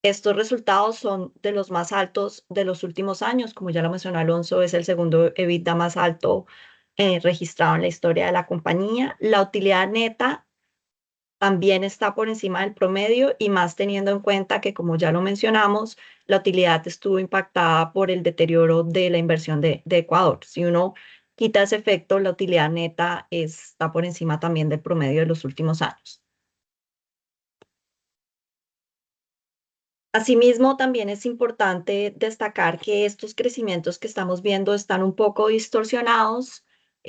Speaker 7: estos resultados son de los más altos de los últimos años. Como ya lo mencionó Alonso, es el segundo EBITDA más alto registrado en la historia de la compañía. La utilidad neta también está por encima del promedio y más teniendo en cuenta que, como ya lo mencionamos, la utilidad estuvo impactada por el deterioro de la inversión de Ecuador. Si uno quita ese efecto, la utilidad neta está por encima también del promedio de los últimos años. Asimismo, también es importante destacar que estos crecimientos que estamos viendo están un poco distorsionados.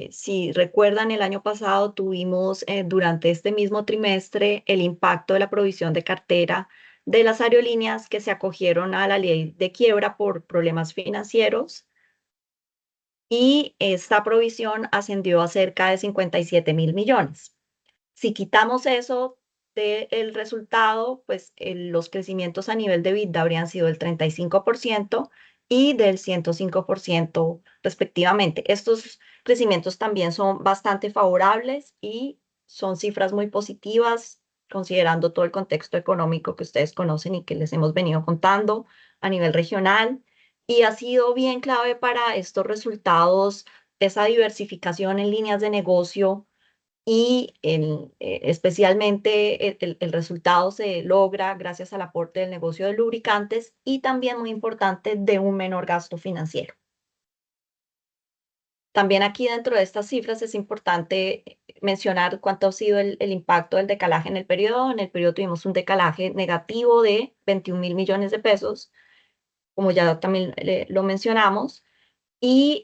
Speaker 7: Si recuerdan, el año pasado tuvimos durante este mismo trimestre el impacto de la provisión de cartera de las aerolíneas que se acogieron a la ley de quiebra por problemas financieros y esta provisión ascendió a cerca de 57.000 millones. Si quitamos eso del resultado, pues los crecimientos a nivel de EBITDA habrían sido del 35% y del 105% respectivamente. Estos crecimientos también son bastante favorables y son cifras muy positivas, considerando todo el contexto económico que ustedes conocen y que les hemos venido contando a nivel regional. Y ha sido bien clave para estos resultados esa diversificación en líneas de negocio y especialmente el resultado se logra gracias al aporte del negocio de lubricantes y también, muy importante, de un menor gasto financiero. También aquí dentro de estas cifras es importante mencionar cuánto ha sido el impacto del decalaje en el periodo. En el periodo tuvimos un decalaje negativo de 21.000 millones de pesos, como ya también lo mencionamos, y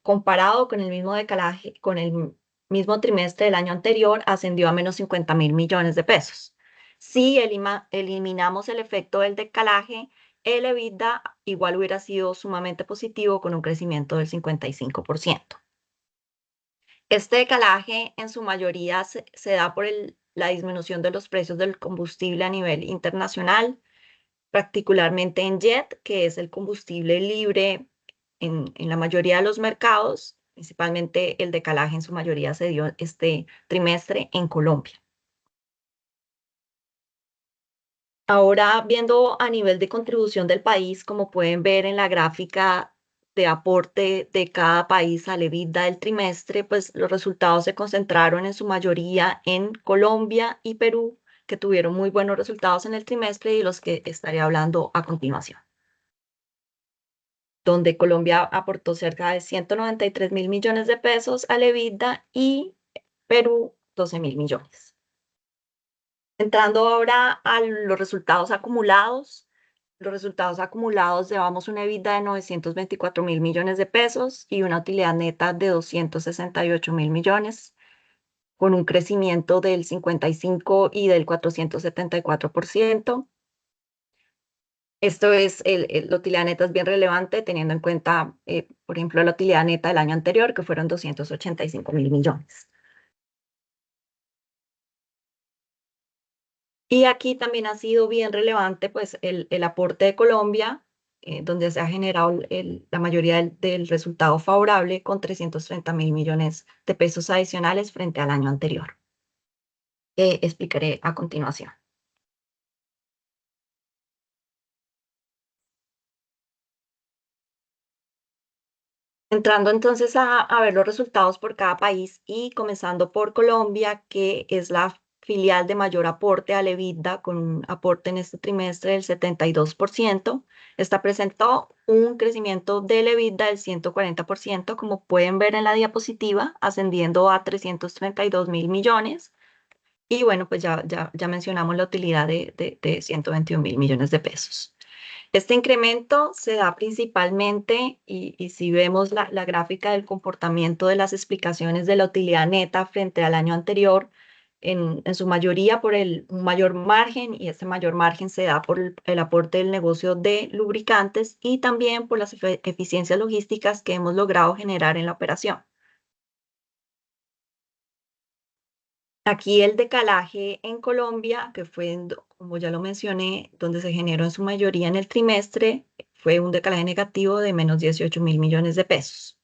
Speaker 7: comparado con el mismo decalaje, con el mismo trimestre del año anterior, ascendió a menos 50.000 millones de pesos. Si eliminamos el efecto del decalaje, el EBITDA igual hubiera sido sumamente positivo con un crecimiento del 55%. Este decalaje en su mayoría se da por la disminución de los precios del combustible a nivel internacional, particularmente en jet, que es el combustible libre en la mayoría de los mercados. Principalmente el decalaje en su mayoría se dio este trimestre en Colombia. Ahora, viendo a nivel de contribución del país, como pueden ver en la gráfica de aporte de cada país al EBITDA del trimestre, pues los resultados se concentraron en su mayoría en Colombia y Perú, que tuvieron muy buenos resultados en el trimestre y los que estaré hablando a continuación, donde Colombia aportó cerca de 193.000 millones de pesos al EBITDA y Perú 12.000 millones. Entrando ahora a los resultados acumulados. Los resultados acumulados llevamos una EBITDA de 924.000 millones de pesos y una utilidad neta de 268.000 millones, con un crecimiento del 55% y del 474%. Esto es, la utilidad neta es bien relevante teniendo en cuenta, por ejemplo, la utilidad neta del año anterior, que fueron 285.000 millones. Y aquí también ha sido bien relevante pues, el aporte de Colombia, donde se ha generado la mayoría del resultado favorable con 330.000 millones de pesos adicionales frente al año anterior. Explicaré a continuación. Entrando entonces a ver los resultados por cada país y comenzando por Colombia, que es la filial de mayor aporte al EBITDA, con un aporte en este trimestre del 72%. Esta presentó un crecimiento del EBITDA del 140%, como pueden ver en la diapositiva, ascendiendo a 332.000 millones. Y bueno, pues ya mencionamos la utilidad de 121.000 millones de pesos. Este incremento se da principalmente, y si vemos la gráfica del comportamiento de las explicaciones de la utilidad neta frente al año anterior, en su mayoría por un mayor margen, y este mayor margen se da por el aporte del negocio de lubricantes y también por las eficiencias logísticas que hemos logrado generar en la operación. Aquí el decalaje en Colombia, que fue, como ya lo mencioné, donde se generó en su mayoría en el trimestre, fue un decalaje negativo de menos 18.000 millones de pesos.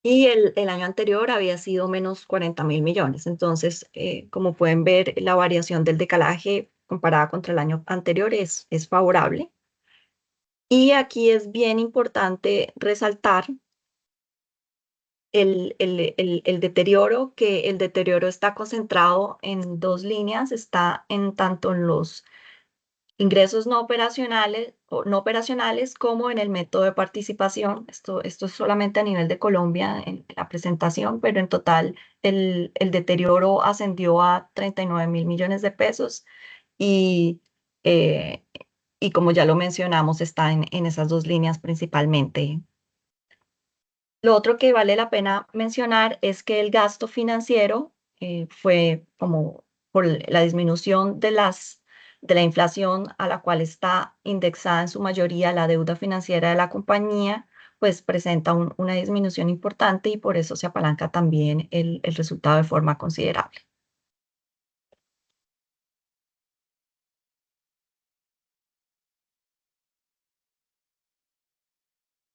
Speaker 7: Y el año anterior había sido menos 40.000 millones. Entonces, como pueden ver, la variación del decalaje comparada contra el año anterior es favorable. Y aquí es bien importante resaltar el deterioro, que el deterioro está concentrado en dos líneas, está en tanto en los ingresos no operacionales como en el método de participación. Esto es solamente a nivel de Colombia en la presentación, pero en total el deterioro ascendió a 39.000 millones de pesos y, eh, y como ya lo mencionamos, está en esas dos líneas principalmente. Lo otro que vale la pena mencionar es que el gasto financiero fue como por la disminución de la inflación a la cual está indexada en su mayoría la deuda financiera de la compañía, pues presenta una disminución importante y por eso se apalanca también el resultado de forma considerable.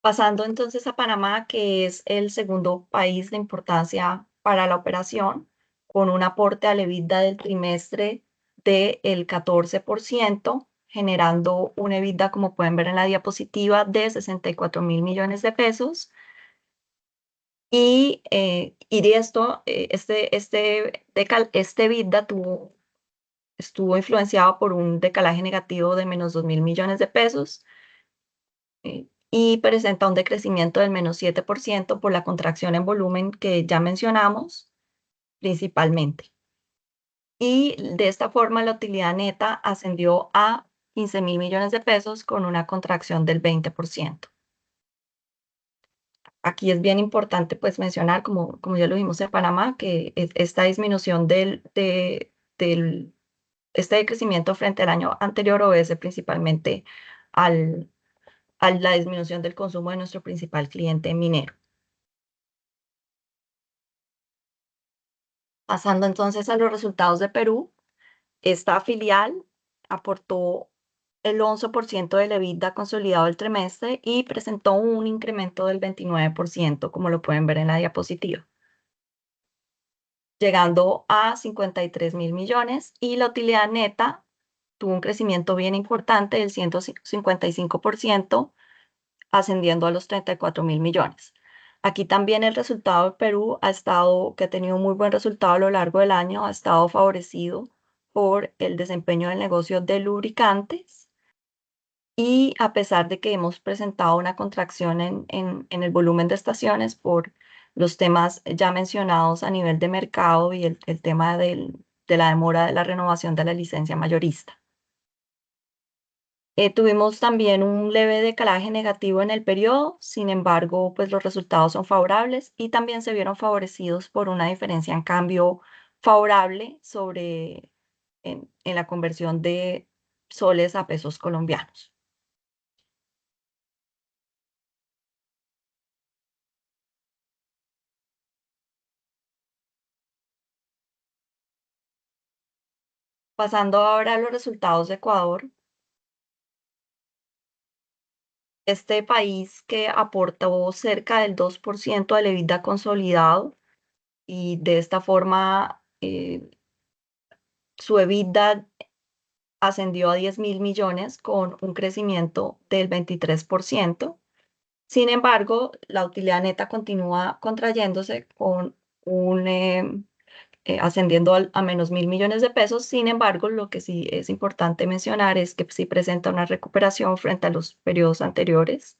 Speaker 7: Pasando entonces a Panamá, que es el segundo país de importancia para la operación, con un aporte al EBITDA del trimestre del 14%, generando un EBITDA, como pueden ver en la diapositiva, de 64.000 millones de pesos. Y de esto, este EBITDA estuvo influenciado por un decalaje negativo de menos 2.000 millones de pesos. Y presenta un decrecimiento del menos 7% por la contracción en volumen que ya mencionamos principalmente. Y de esta forma la utilidad neta ascendió a 15.000 millones de pesos con una contracción del 20%. Aquí es bien importante pues mencionar, como ya lo vimos en Panamá, que esta disminución este decrecimiento frente al año anterior obedece principalmente a la disminución del consumo de nuestro principal cliente minero. Pasando entonces a los resultados de Perú, esta filial aportó el 11% del EBITDA consolidado del trimestre y presentó un incremento del 29%, como lo pueden ver en la diapositiva, llegando a 53.000 millones, y la utilidad neta tuvo un crecimiento bien importante del 155%, ascendiendo a los 34.000 millones. Aquí también el resultado de Perú que ha tenido un muy buen resultado a lo largo del año, ha estado favorecido por el desempeño del negocio de lubricantes. Y a pesar de que hemos presentado una contracción en el volumen de estaciones por los temas ya mencionados a nivel de mercado y el tema de la demora de la renovación de la licencia mayorista. Tuvimos también un leve decalaje negativo en el periodo, sin embargo, pues los resultados son favorables y también se vieron favorecidos por una diferencia en cambio favorable en la conversión de soles a pesos colombianos. Pasando ahora a los resultados de Ecuador. Este país que aportó cerca del 2% del EBITDA consolidado y de esta forma su EBITDA ascendió a 10.000 millones con un crecimiento del 23%. Sin embargo, la utilidad neta continúa contrayéndose ascendiendo a menos 1.000 millones de pesos. Sin embargo, lo que sí es importante mencionar es que sí presenta una recuperación frente a los periodos anteriores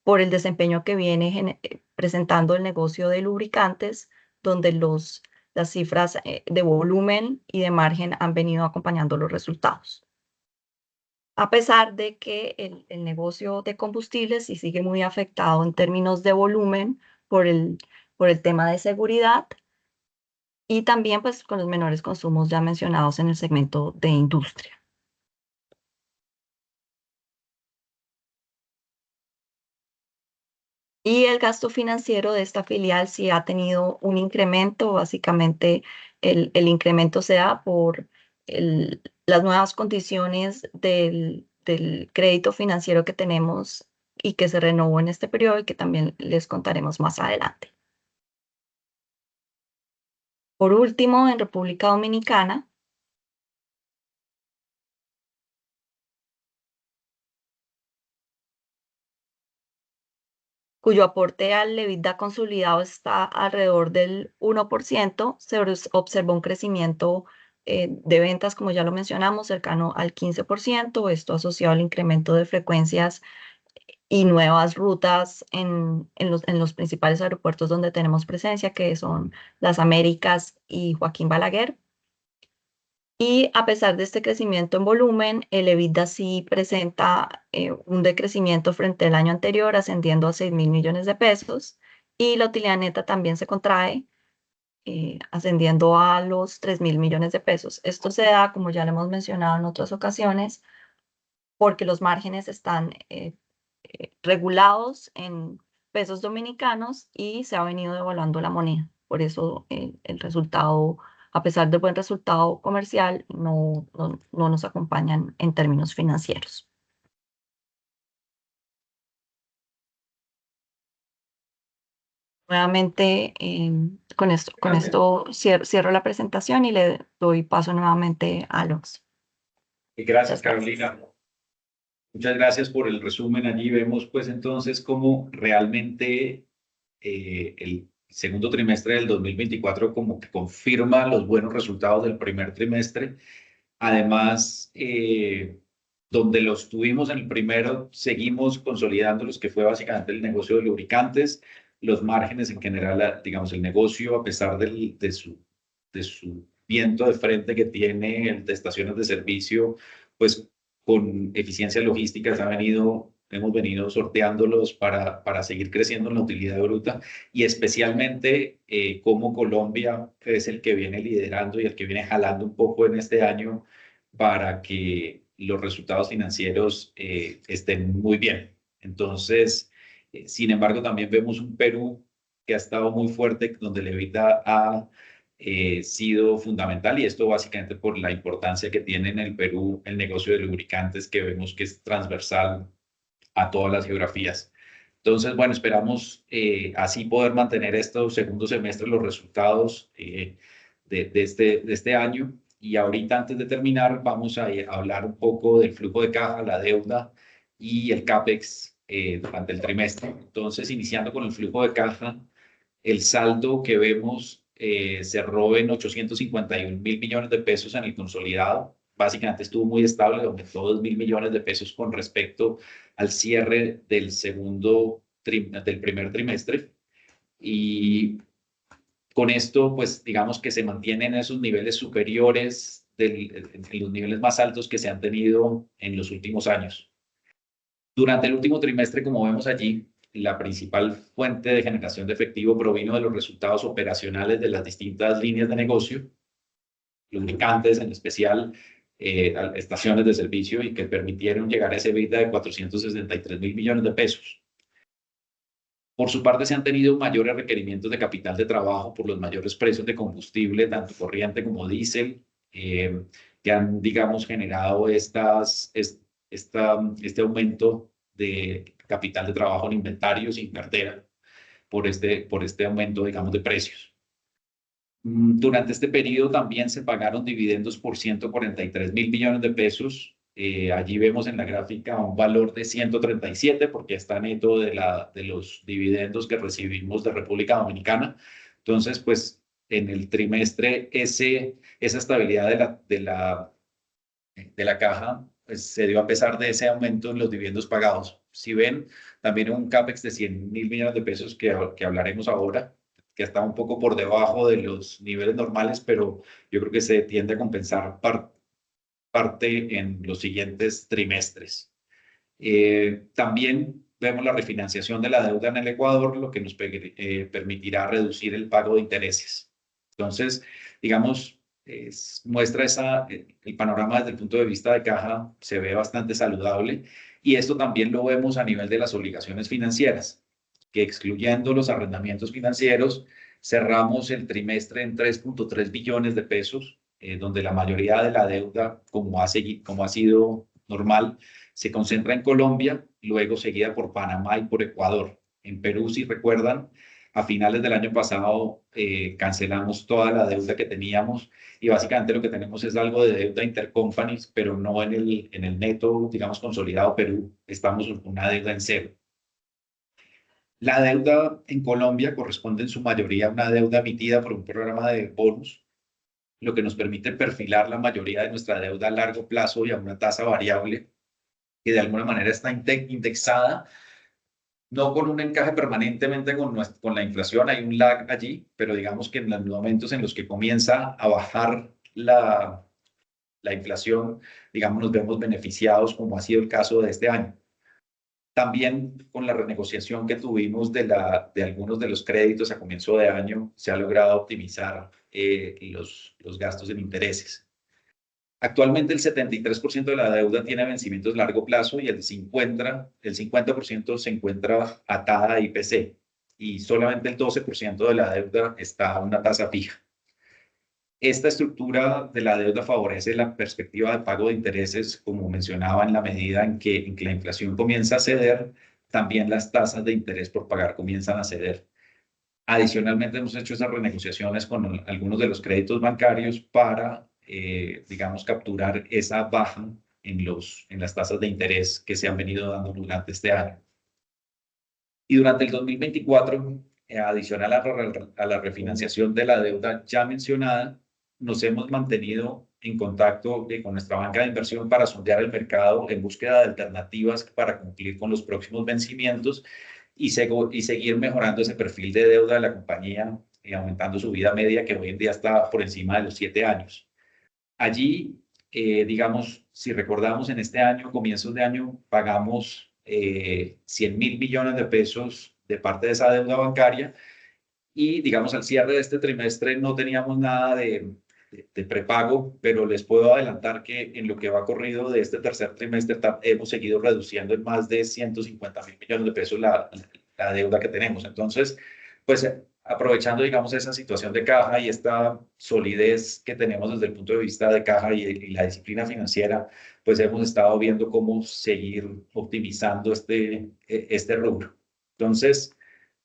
Speaker 7: por el desempeño que viene presentando el negocio de lubricantes, donde las cifras de volumen y de margen han venido acompañando los resultados. A pesar de que el negocio de combustibles sí sigue muy afectado en términos de volumen por el tema de seguridad y también pues con los menores consumos ya mencionados en el segmento de industria. Y el gasto financiero de esta filial sí ha tenido un incremento. Básicamente, el incremento se da por las nuevas condiciones del crédito financiero que tenemos y que se renovó en este periodo y que también les contaremos más adelante. Por último, en República Dominicana, cuyo aporte al EBITDA consolidado está alrededor del 1%, se observó un crecimiento de ventas, como ya lo mencionamos, cercano al 15%, esto asociado al incremento de frecuencias y nuevas rutas en los principales aeropuertos donde tenemos presencia, que son Las Américas y Joaquín Balaguer. Y a pesar de este crecimiento en volumen, el EBITDA sí presenta un decrecimiento frente al año anterior, ascendiendo a 6.000 millones de pesos, y la utilidad neta también se contrae, ascendiendo a los 3.000 millones de pesos. Esto se da, como ya lo hemos mencionado en otras ocasiones, porque los márgenes están regulados en pesos dominicanos y se ha venido devaluando la moneda. Por eso el resultado, a pesar del buen resultado comercial, no nos acompañan en términos financieros. Nuevamente, con esto cierro la presentación y le doy paso nuevamente a Alex.
Speaker 1: Gracias, Carolina. Muchas gracias por el resumen. Allí vemos pues entonces cómo realmente el segundo trimestre del 2024 como que confirma los buenos resultados del primer trimestre. Además, donde los tuvimos en el primero, seguimos consolidando los que fue básicamente el negocio de lubricantes, los márgenes en general, digamos, el negocio, a pesar de su viento de frente que tiene el de estaciones de servicio, pues con eficiencia logística hemos venido sorteándolos para seguir creciendo en la utilidad bruta, y especialmente como Colombia es el que viene liderando y el que viene jalando un poco en este año para que los resultados financieros estén muy bien. Entonces, sin embargo, también vemos un Perú que ha estado muy fuerte, donde el EBITDA ha sido fundamental, y esto básicamente por la importancia que tiene en el Perú el negocio de lubricantes, que vemos que es transversal a todas las geografías. Entonces, bueno, esperamos así poder mantener estos segundo semestre los resultados de este año. Y ahorita, antes de terminar, vamos a hablar un poco del flujo de caja, la deuda y el CAPEX durante el trimestre. Entonces, iniciando con el flujo de caja, el saldo que vemos cerró en 851.000 millones de pesos en el consolidado. Básicamente estuvo muy estable, aumentó 2.000 millones de pesos con respecto al cierre del primer trimestre. Y con esto, pues digamos que se mantienen esos niveles superiores, en los niveles más altos que se han tenido en los últimos años. Durante el último trimestre, como vemos allí, la principal fuente de generación de efectivo provino de los resultados operacionales de las distintas líneas de negocio, lubricantes en especial, estaciones de servicio, y que permitieron llegar a ese EBITDA de 463.000 millones de pesos. Por su parte, se han tenido mayores requerimientos de capital de trabajo por los mayores precios de combustible, tanto corriente como diésel, que han, digamos, generado este aumento de capital de trabajo en inventarios y en cartera por este aumento, digamos, de precios. Durante este periodo también se pagaron dividendos por 143.000 millones de pesos. Allí vemos en la gráfica un valor de 137, porque está neto de los dividendos que recibimos de República Dominicana. Entonces, pues en el trimestre esa estabilidad de la caja pues, se dio a pesar de ese aumento en los dividendos pagados. Si ven, también un CAPEX de 100.000 millones de pesos que hablaremos ahora, que está un poco por debajo de los niveles normales, pero yo creo que se tiende a compensar parte en los siguientes trimestres. También vemos la refinanciación de la deuda en el Ecuador, lo que nos permitirá reducir el pago de intereses. Entonces, digamos, muestra el panorama desde el punto de vista de caja, se ve bastante saludable, y esto también lo vemos a nivel de las obligaciones financieras, que excluyendo los arrendamientos financieros, cerramos el trimestre en 3.3 billones de pesos, donde la mayoría de la deuda, como ha sido normal, se concentra en Colombia, luego seguida por Panamá y por Ecuador. En Perú, si recuerdan, a finales del año pasado cancelamos toda la deuda que teníamos, y básicamente lo que tenemos es algo de deuda intercompanies, pero no en el neto, digamos, consolidado Perú, estamos con una deuda en cero. La deuda en Colombia corresponde en su mayoría a una deuda emitida por un programa de bonos, lo que nos permite perfilar la mayoría de nuestra deuda a largo plazo y a una tasa variable que de alguna manera está indexada, no con un encaje permanentemente con la inflación, hay un lag allí, pero digamos que en los momentos en los que comienza a bajar la inflación, digamos, nos vemos beneficiados, como ha sido el caso de este año. También con la renegociación que tuvimos de algunos de los créditos a comienzo de año, se ha logrado optimizar los gastos en intereses. Actualmente el 73% de la deuda tiene vencimientos a largo plazo y el 50% se encuentra atada a IPC y solamente el 12% de la deuda está a una tasa fija. Esta estructura de la deuda favorece la perspectiva de pago de intereses, como mencionaba, en la medida en que la inflación comienza a ceder, también las tasas de interés por pagar comienzan a ceder. Adicionalmente, hemos hecho esas renegociaciones con algunos de los créditos bancarios para, digamos, capturar esa baja en las tasas de interés que se han venido dando durante este año. Y durante el 2024, adicional a la refinanciación de la deuda ya mencionada, nos hemos mantenido en contacto con nuestra banca de inversión para sondear el mercado en búsqueda de alternativas para cumplir con los próximos vencimientos y seguir mejorando ese perfil de deuda de la compañía y aumentando su vida media, que hoy en día está por encima de los 7 años. Allí, digamos, si recordamos, en este año, comienzos de año, pagamos 100.000 millones de pesos de parte de esa deuda bancaria y, digamos, al cierre de este trimestre no teníamos nada de prepago, pero les puedo adelantar que en lo que va corrido de este tercer trimestre hemos seguido reduciendo en más de 150.000 millones de pesos la deuda que tenemos. Entonces, pues aprovechando, digamos, esa situación de caja y esta solidez que tenemos desde el punto de vista de caja y la disciplina financiera, pues hemos estado viendo cómo seguir optimizando este rubro. Entonces,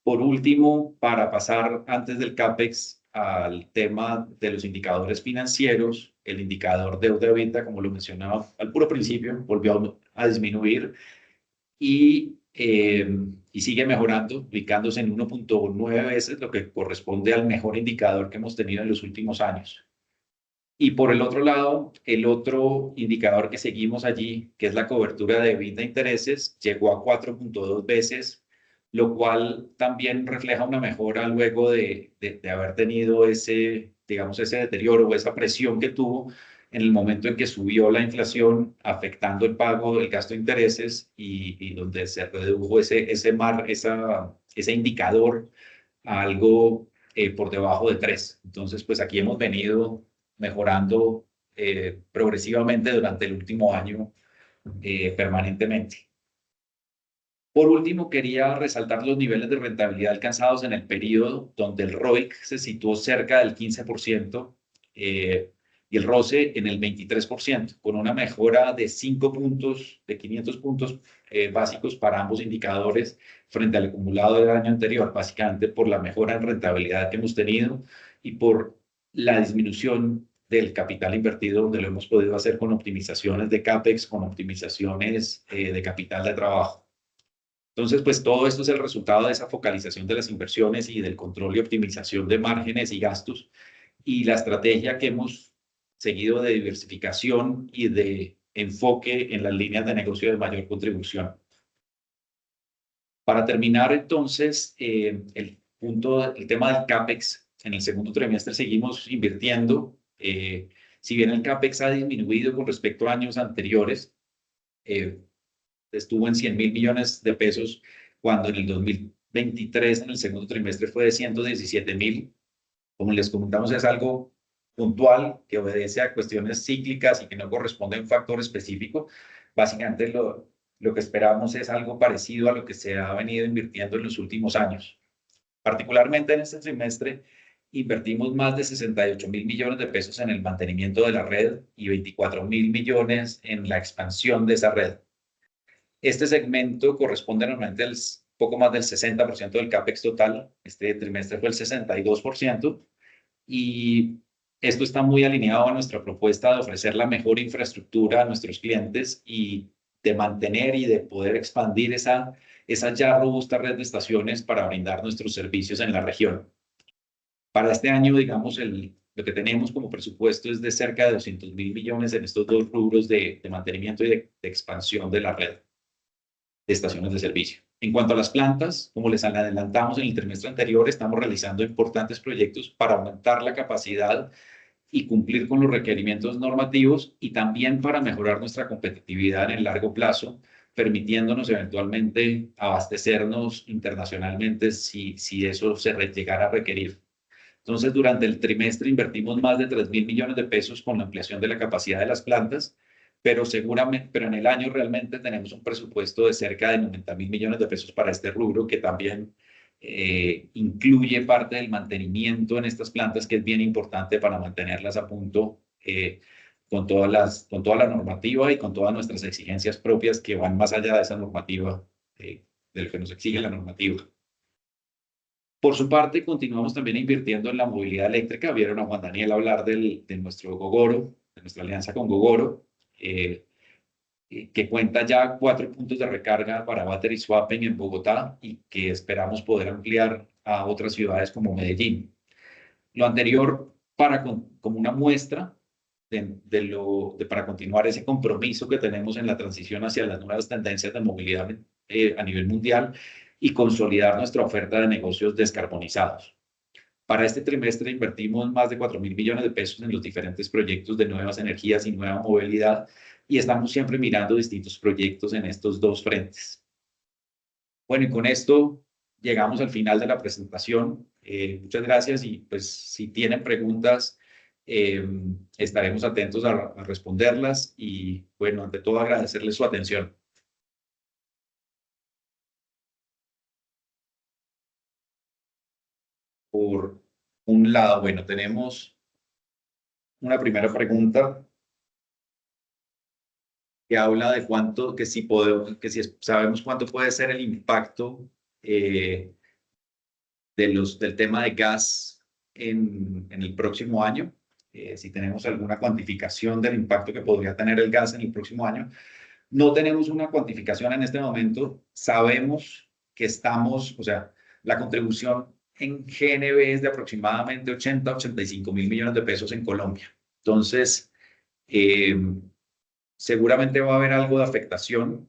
Speaker 1: por último, para pasar antes del CAPEX al tema de los indicadores financieros, el indicador deuda-EBITDA, como lo mencionaba al puro principio, volvió a disminuir y sigue mejorando, ubicándose en 1.9 veces, lo que corresponde al mejor indicador que hemos tenido en los últimos años. Y por el otro lado, el otro indicador que seguimos allí, que es la cobertura de EBITDA intereses, llegó a 4.2 veces, lo cual también refleja una mejora luego de haber tenido digamos, ese deterioro o esa presión que tuvo en el momento en que subió la inflación, afectando el pago del gasto de intereses y donde se redujo ese indicador a algo por debajo de 3. Entonces, pues aquí hemos venido mejorando progresivamente durante el último año permanentemente. Por último, quería resaltar los niveles de rentabilidad alcanzados en el periodo donde el ROIC se situó cerca del 15% y el ROCE en el 23%, con una mejora de 500 puntos básicos para ambos indicadores frente al acumulado del año anterior, básicamente por la mejora en rentabilidad que hemos tenido y por la disminución del capital invertido, donde lo hemos podido hacer con optimizaciones de CAPEX, con optimizaciones de capital de trabajo. Entonces, pues todo esto es el resultado de esa focalización de las inversiones y del control y optimización de márgenes y gastos y la estrategia que hemos seguido de diversificación y de enfoque en las líneas de negocio de mayor contribución. Para terminar, entonces, el tema del CAPEX, en el segundo trimestre seguimos invirtiendo. Si bien el CAPEX ha disminuido con respecto a años anteriores, estuvo en 100.000 millones de pesos, cuando en el 2023, en el segundo trimestre, fue de 117.000. Como les comentamos, es algo puntual que obedece a cuestiones cíclicas y que no corresponde a un factor específico. Básicamente lo que esperamos es algo parecido a lo que se ha venido invirtiendo en los últimos años. Particularmente en este trimestre, invertimos más de 68.000 millones de pesos en el mantenimiento de la red y 24.000 millones en la expansión de esa red. Este segmento corresponde normalmente al poco más del 60% del CAPEX total. Este trimestre fue el 62%. Y esto está muy alineado a nuestra propuesta de ofrecer la mejor infraestructura a nuestros clientes y de mantener y de poder expandir esa esa ya robusta red de estaciones para brindar nuestros servicios en la región. Para este año, digamos, lo que tenemos como presupuesto es de cerca de 200.000 millones en estos dos rubros de mantenimiento y de expansión de la red de estaciones de servicio. En cuanto a las plantas, como les adelantamos en el trimestre anterior, estamos realizando importantes proyectos para aumentar la capacidad y cumplir con los requerimientos normativos y también para mejorar nuestra competitividad en el largo plazo, permitiéndonos eventualmente abastecernos internacionalmente si eso se llegara a requerir. Entonces, durante el trimestre invertimos más de 3.000 millones de pesos con la ampliación de la capacidad de las plantas, pero en el año realmente tenemos un presupuesto de cerca de 90.000 millones de pesos para este rubro, que también incluye parte del mantenimiento en estas plantas, que es bien importante para mantenerlas a punto con toda la normativa y con todas nuestras exigencias propias que van más allá de esa normativa, de lo que nos exige la normativa. Por su parte, continuamos también invirtiendo en la movilidad eléctrica. Vieron a Juan Daniel hablar de nuestro Gogoro, de nuestra alianza con Gogoro, que cuenta ya 4 puntos de recarga para battery swapping en Bogotá y que esperamos poder ampliar a otras ciudades como Medellín. Lo anterior como una muestra para continuar ese compromiso que tenemos en la transición hacia las nuevas tendencias de movilidad a nivel mundial y consolidar nuestra oferta de negocios descarbonizados. Para este trimestre invertimos más de 4.000 millones de pesos en los diferentes proyectos de nuevas energías y nueva movilidad, y estamos siempre mirando distintos proyectos en estos dos frentes. Bueno, y con esto llegamos al final de la presentación. Muchas gracias, y pues si tienen preguntas, estaremos atentos a responderlas, y bueno, ante todo agradecerles su atención. Por un lado, bueno, tenemos una primera pregunta que habla de si sabemos cuánto puede ser el impacto del tema de gas en el próximo año, si tenemos alguna cuantificación del impacto que podría tener el gas en el próximo año. No tenemos una cuantificación en este momento. Sabemos que la contribución en GNB es de aproximadamente 85 mil millones de pesos en Colombia. Entonces, seguramente va a haber algo de afectación.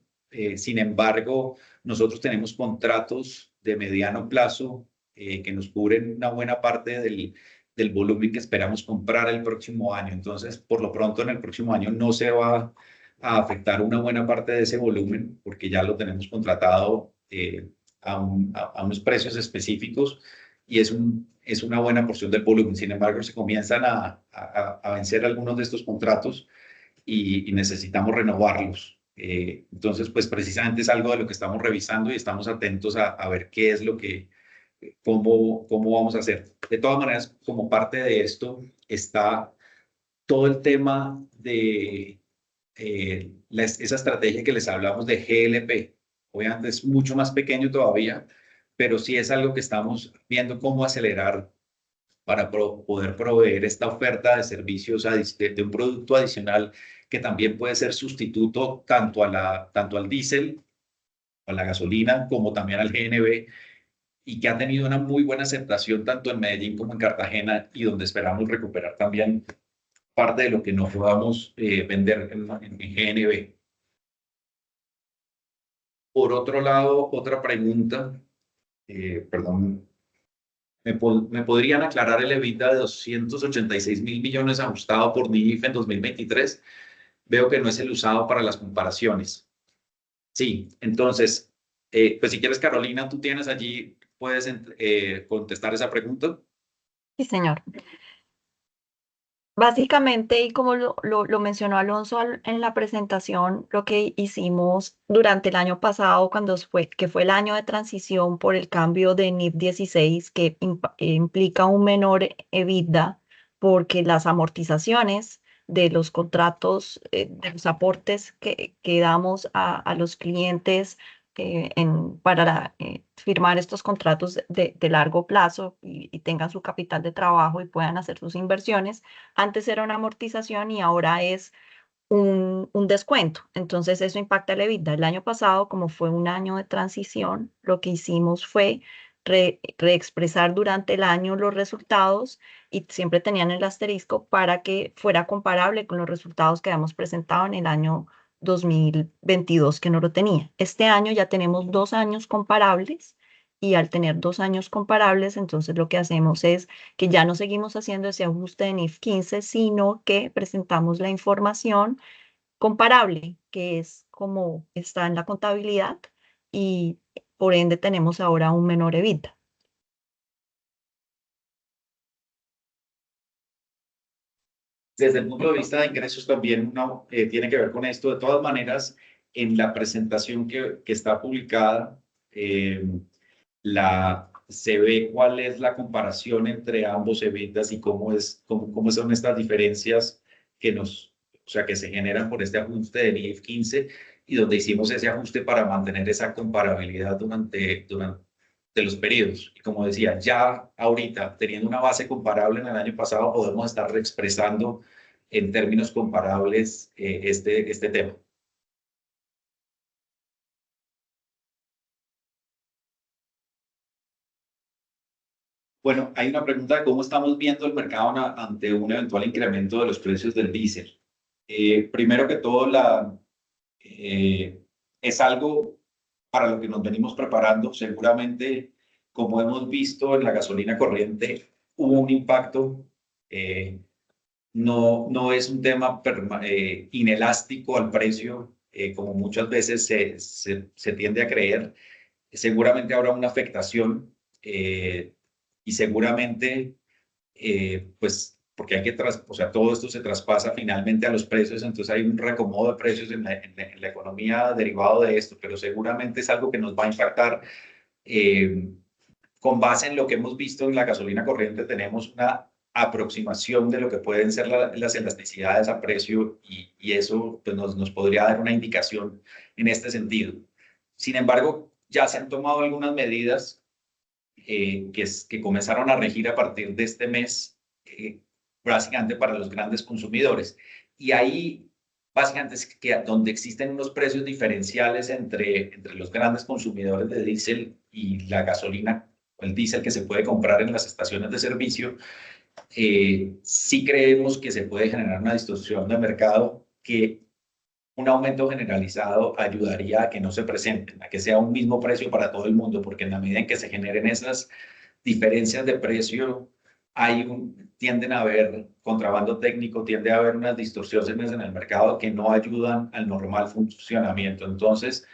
Speaker 1: Sin embargo, nosotros tenemos contratos de mediano plazo que nos cubren una buena parte del volumen que esperamos comprar el próximo año. Entonces, por lo pronto, en el próximo año no se va a afectar una buena parte de ese volumen, porque ya lo tenemos contratado a unos precios específicos, y es una buena porción del volumen. Sin embargo, se comienzan a vencer algunos de estos contratos y necesitamos renovarlos. Entonces, pues precisamente es algo de lo que estamos revisando y estamos atentos a ver qué es cómo vamos a hacer. De todas maneras, como parte de esto está todo el tema de esa estrategia que les hablamos de GLP. Obviamente es mucho más pequeño todavía, pero sí es algo que estamos viendo cómo acelerar para poder proveer esta oferta de servicios de un producto adicional que también puede ser sustituto tanto al diésel, a la gasolina, como también al GNB, y que ha tenido una muy buena aceptación tanto en Medellín como en Cartagena, y donde esperamos recuperar también parte de lo que no podamos vender en GNB. Por otro lado, otra pregunta, perdón, ¿me podrían aclarar el EBITDA de 286 mil millones ajustado por DIF en 2023? Veo que no es el usado para las comparaciones. Sí, entonces, pues si quieres, Carolina, tú tienes allí, puedes contestar esa pregunta.
Speaker 7: Sí, señor. Básicamente, y como lo mencionó Alonso en la presentación, lo que hicimos durante el año pasado, que fue el año de transición por el cambio de NIF 16, que implica un menor EBITDA, porque las amortizaciones de los contratos, de los aportes que damos a los clientes para firmar estos contratos de largo plazo y tengan su capital de trabajo y puedan hacer sus inversiones. Antes era una amortización y ahora es un descuento. Entonces eso impacta el EBITDA. El año pasado, como fue un año de transición, lo que hicimos fue reexpresar durante el año los resultados y siempre tenían el asterisco para que fuera comparable con los resultados que habíamos presentado en el año 2022, que no lo tenía. Este año ya tenemos 2 años comparables y al tener 2 años comparables, entonces lo que hacemos es que ya no seguimos haciendo ese ajuste de NIF 15, sino que presentamos la información comparable, que es como está en la contabilidad, y por ende tenemos ahora un menor EBITDA.
Speaker 1: Desde el punto de vista de ingresos también tiene que ver con esto. De todas maneras, en la presentación que está publicada, se ve cuál es la comparación entre ambos EBITDAs y cómo son estas diferencias que se generan por este ajuste de NIF 15 y donde hicimos ese ajuste para mantener esa comparabilidad durante los periodos. Y como decía, ya ahorita, teniendo una base comparable en el año pasado, podemos estar reexpresando en términos comparables este tema. Bueno, hay una pregunta de cómo estamos viendo el mercado ante un eventual incremento de los precios del diésel. Primero que todo, es algo para lo que nos venimos preparando. Seguramente, como hemos visto en la gasolina corriente, hubo un impacto. No es un tema inelástico al precio, como muchas veces se tiende a creer. Seguramente habrá una afectación y seguramente, pues, porque todo esto se traspasa finalmente a los precios, entonces hay un reacomodo de precios en la economía derivado de esto, pero seguramente es algo que nos va a impactar. Con base en lo que hemos visto en la gasolina corriente, tenemos una aproximación de lo que pueden ser las elasticidades a precio y eso pues, nos podría dar una indicación en este sentido. Sin embargo, ya se han tomado algunas medidas que comenzaron a regir a partir de este mes, básicamente para los grandes consumidores. Y ahí, básicamente, es que donde existen unos precios diferenciales entre los grandes consumidores de diésel y la gasolina, o el diésel que se puede comprar en las estaciones de servicio, sí creemos que se puede generar una distorsión de mercado que un aumento generalizado ayudaría a que no se presenten, a que sea un mismo precio para todo el mundo, porque en la medida en que se generen esas diferencias de precio, tienden a haber contrabando técnico, tiende a haber unas distorsiones en el mercado que no ayudan al normal funcionamiento. Entonces,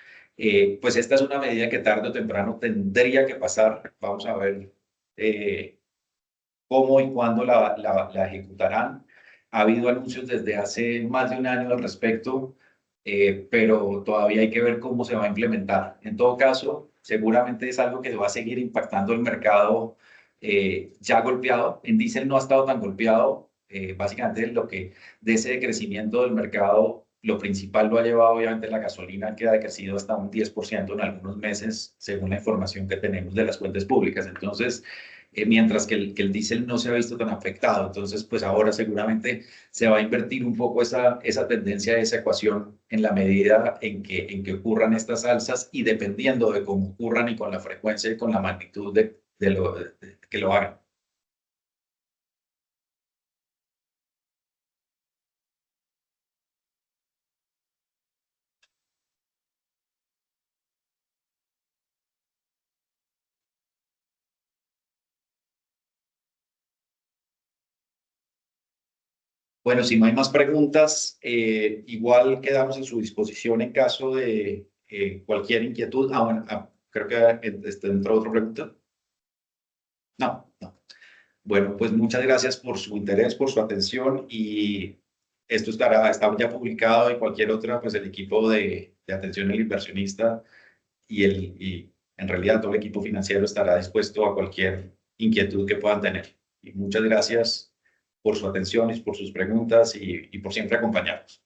Speaker 1: pues esta es una medida que tarde o temprano tendría que pasar. Vamos a ver cómo y cuándo la ejecutarán. Ha habido anuncios desde hace más de un año al respecto, pero todavía hay que ver cómo se va a implementar. En todo caso, seguramente es algo que va a seguir impactando el mercado ya golpeado. En diésel no ha estado tan golpeado. Básicamente de ese decrecimiento del mercado, lo principal lo ha llevado obviamente la gasolina, que ha decrecido hasta un 10% en algunos meses, según la información que tenemos de las fuentes públicas. Entonces, mientras que el diésel no se ha visto tan afectado. Entonces, pues ahora seguramente se va a invertir un poco esa tendencia, esa ecuación en la medida en que ocurran estas alzas y dependiendo de cómo ocurran y con la frecuencia y con la magnitud de que lo hagan. Bueno, si no hay más preguntas, igual quedamos a su disposición en caso de cualquier inquietud. Bueno, creo que entró otra pregunta. No. Bueno, pues muchas gracias por su interés, por su atención y esto está ya publicado y cualquier otra, pues el equipo de atención al inversionista y en realidad todo el equipo financiero estará dispuesto a cualquier inquietud que puedan tener. Y muchas gracias por su atención y por sus preguntas y por siempre acompañarnos.